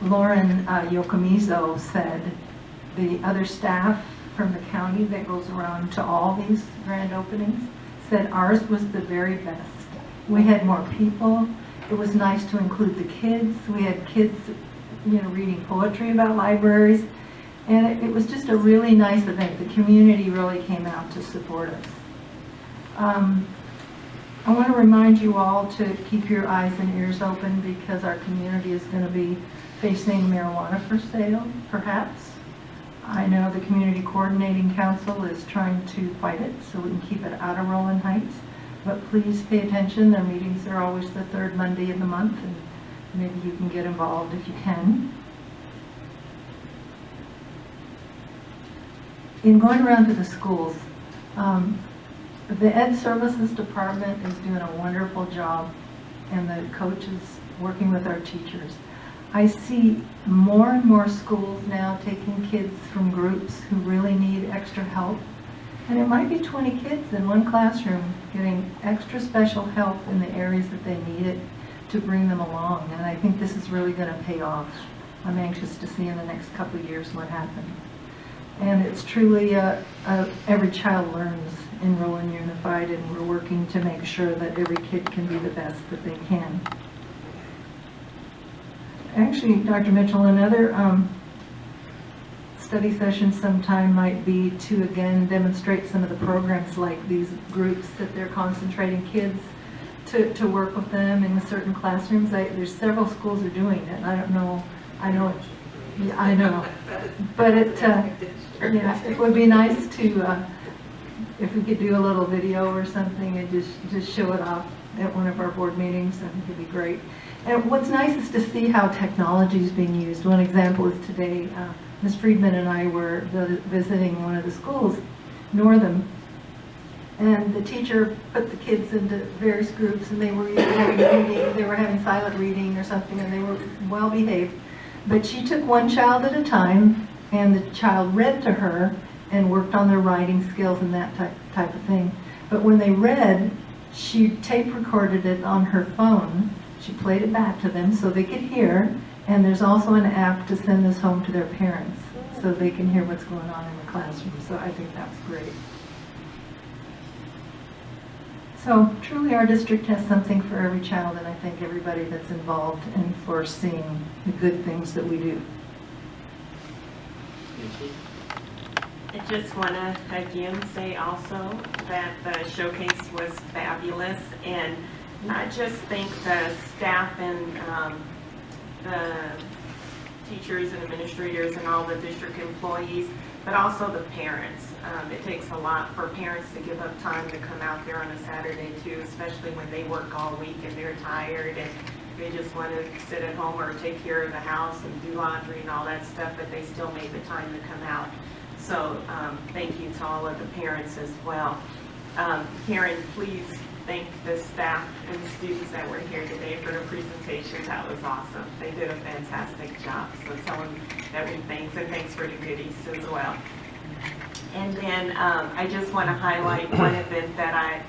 Lauren Yokomizo said the other staff from the county that goes around to all these grand openings said ours was the very best. We had more people. It was nice to include the kids. We had kids, reading poetry about libraries. And it was just a really nice event. The community really came out to support us. I want to remind you all to keep your eyes and ears open because our community is going to be facing marijuana for sale, perhaps. I know the Community Coordinating Council is trying to fight it so we can keep it out of Rowland Heights. But please pay attention. Their meetings are always the third Monday of the month, and maybe you can get involved if you can. In going around to the schools, the Ed Services Department is doing a wonderful job, and the coaches working with our teachers. I see more and more schools now taking kids from groups who really need extra help. And it might be 20 kids in one classroom getting extra special help in the areas that they need it to bring them along. And I think this is really going to pay off. I'm anxious to see in the next couple of years what happens. And it's truly every child learns in Rowland Unified, and we're working to make sure that every kid can be the best that they can. Actually, Dr. Mitchell, another study session sometime might be to again demonstrate some of the programs like these groups that they're concentrating kids to work with them in certain classrooms. There's several schools are doing it. I don't know. I know. But it would be nice to if we could do a little video or something and just show it off at one of our board meetings. I think it'd be great. And what's nice is to see how technology is being used. One example is today, Ms. Friedman and I were visiting one of the schools, Northam, and the teacher put the kids into various groups, and they were either having reading, they were having silent reading or something, and they were well behaved. But she took one child at a time, and the child read to her and worked on their writing skills and that type of thing. But when they read, she tape recorded it on her phone. She played it back to them so they could hear, and there's also an app to send this home to their parents so they can hear what's going on in the classroom. So I think that's great. So truly our district has something for every child, and I thank everybody that's involved and for seeing the good things that we do. I just want to again say also that the showcase was fabulous, and not just thank the staff and the teachers and administrators and all the district employees, but also the parents. It takes a lot for parents to give up time to come out there on a Saturday too, especially when they work all week and they're tired and they just want to sit at home or take care of the house and do laundry and all that stuff, but they still made the time to come out. So thank you to all of the parents as well. Karen, please thank the staff and the students that were here today for the presentation. That was awesome. They did a fantastic job. So tell them that we thanks, and thanks for the goodies as well. And then I just want to highlight one event that I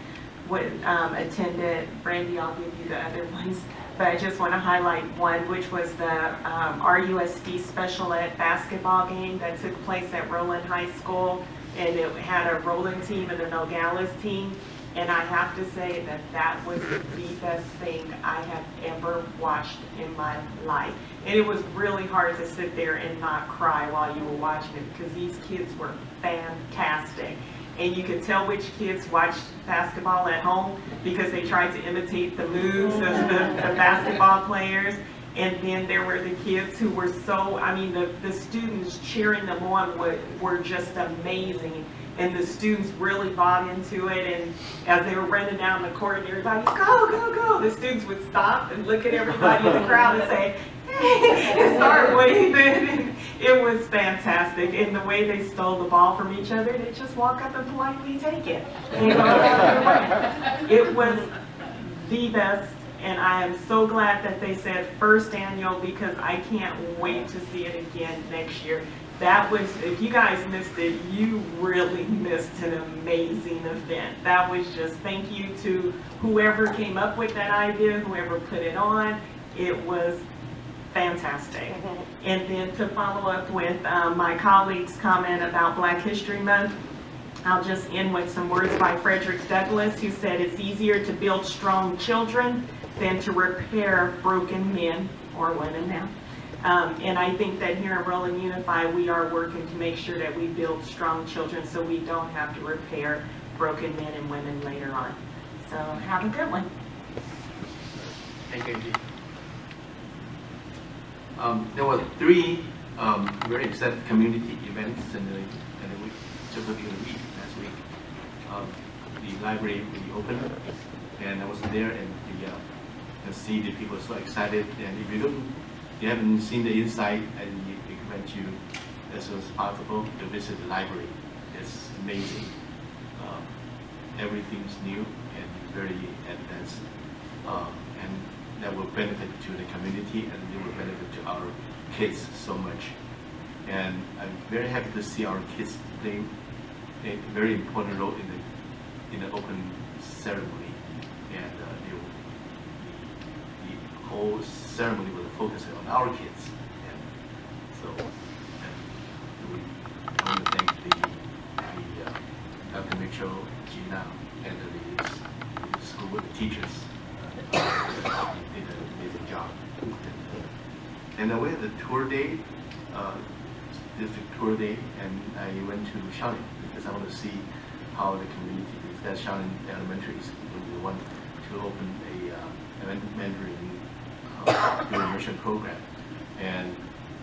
attended. Brandy, I'll give you the other ones. but I just want to highlight one, which was the RUSD Special Ed basketball game that took place at Rowland High School, and it had a Rowland team and a Nogales team. And I have to say that that was the best thing I have ever watched in my life. And it was really hard to sit there and not cry while you were watching it because these kids were fantastic. And you could tell which kids watched basketball at home because they tried to imitate the moves of the basketball players. And then there were the kids who were so, I mean, the students cheering them on were just amazing. And the students really bought into it, and as they were running down the court and everybody, go, go, go, the students would stop and look at everybody in the crowd and say, hey, and start waving. And it was fantastic. And the way they stole the ball from each other, they just walk up and politely take it. You know? It was the best, and I am so glad that they said first annual because I can't wait to see it again next year. That was, if you guys missed it, you really missed an amazing event. That was just thank you to whoever came up with that idea, whoever put it on. It was fantastic. And then to follow up with my colleague's comment about Black History Month, I'll just end with some words by Frederick Douglass, who said it's easier to build strong children than to repair broken men or women now. And I think that here at Rowland Unified, we are working to make sure that we build strong children so we don't have to repair broken men and women later on. So have a good one. Thank you. There were 3 very exciting community events in the week, just a week last week. The library reopened, and I was there, and you see the people so excited. And if you haven't seen the inside, and we recommend you as soon as possible to visit the library. It's amazing. Everything's new and very advanced, and that will benefit to the community, and it will benefit to our kids so much. And I'm very happy to see our kids playing a very important role in the open ceremony, and the whole ceremony will focus on our kids. And so I want to thank Dr. Mitchell, Gina, and the school board teachers. Did an amazing job. And we had the tour day, district tour day, and I went to Shaolin because I want to see how the community is. That Shaolin Elementary is the one to open a elementary immersion program, and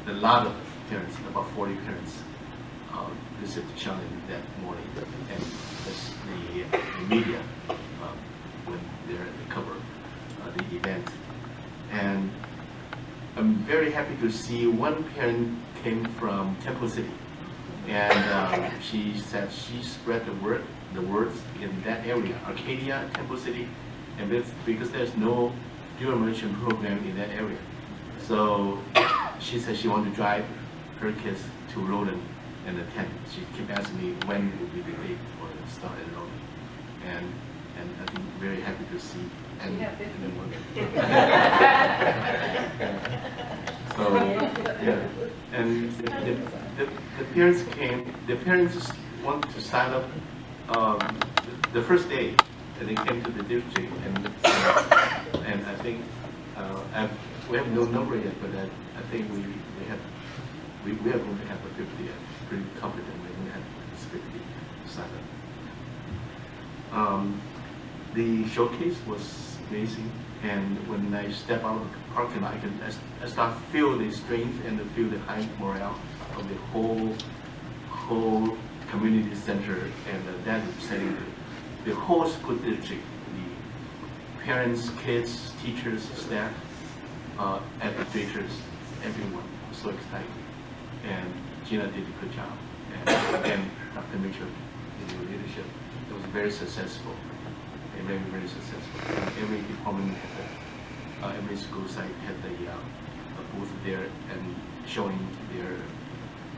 a lot of parents, about 40 parents, visited Shaolin that morning, and the media went there to cover the event. And I'm very happy to see one parent came from Temple City, and she said she spread the words in that area, Arcadia, Temple City, and because there's no dual immersion program in that area. So she said she wanted to drive her kids to Rowland and attend. She kept asking me when would be the date for the start enrollment. And I'm very happy to see. So yeah, and the parents came. The parents wanted to sign up the first day that they came to the district, and I think we have no number yet, but I think we are going to have a 50. I'm pretty confident we're going to have 50 sign up. The showcase was amazing, and when I step out of the parking lot, I start to feel the strength and feel the high morale of the whole community center, and that is setting the whole school district, the parents, kids, teachers, staff, administrators, everyone was so excited, and Gina did a good job, and again, Dr. Mitchell, in your leadership, it was very successful. Very, very successful. And every department had every school site had a booth there and showing their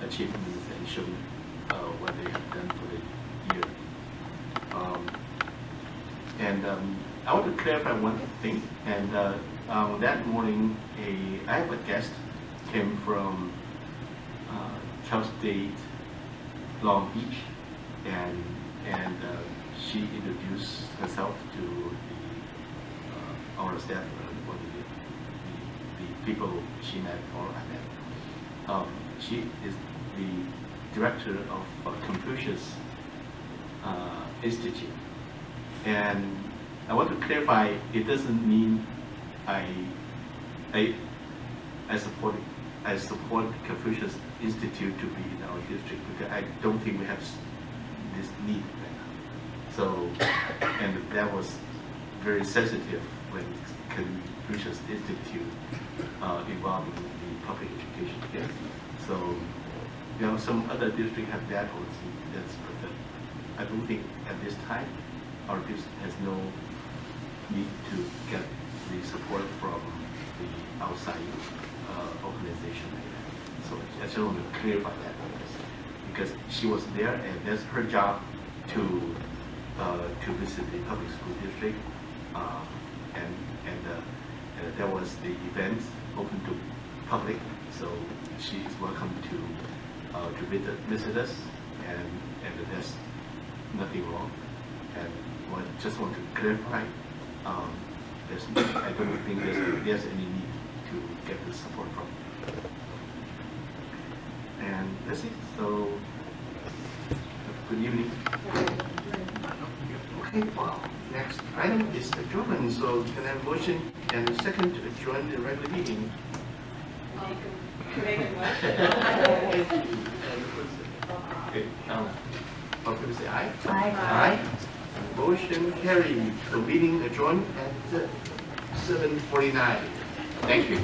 achievements and showing what they have done for the year. And I want to clarify one thing, and that morning, I have a guest came from Cal State, Long Beach, and she introduced herself to our staff, or the people she met or I met. She is the director of Confucius Institute, and I want to clarify. It doesn't mean I support Confucius Institute to be in our district, because I don't think we have this need right now. So, and that was very sensitive when Confucius Institute involved in the public education. Yes. So, some other districts have that policy. But I don't think at this time our district has no need to get the support from the outside organization like that. So I just want to clarify that because she was there, and that's her job to visit the public school district, and there was the event open to public, so she is welcome to visit us, and there's nothing wrong. And just want to clarify. I don't think there's any need to get the support from. And that's it. So, good evening. Okay, well, next item is adjournment. So, can I have a motion and a second to adjourn the regular meeting? Make a motion. Okay, all people say aye? Aye. Aye. Motion carried. The meeting adjourned at 7:49. Thank you.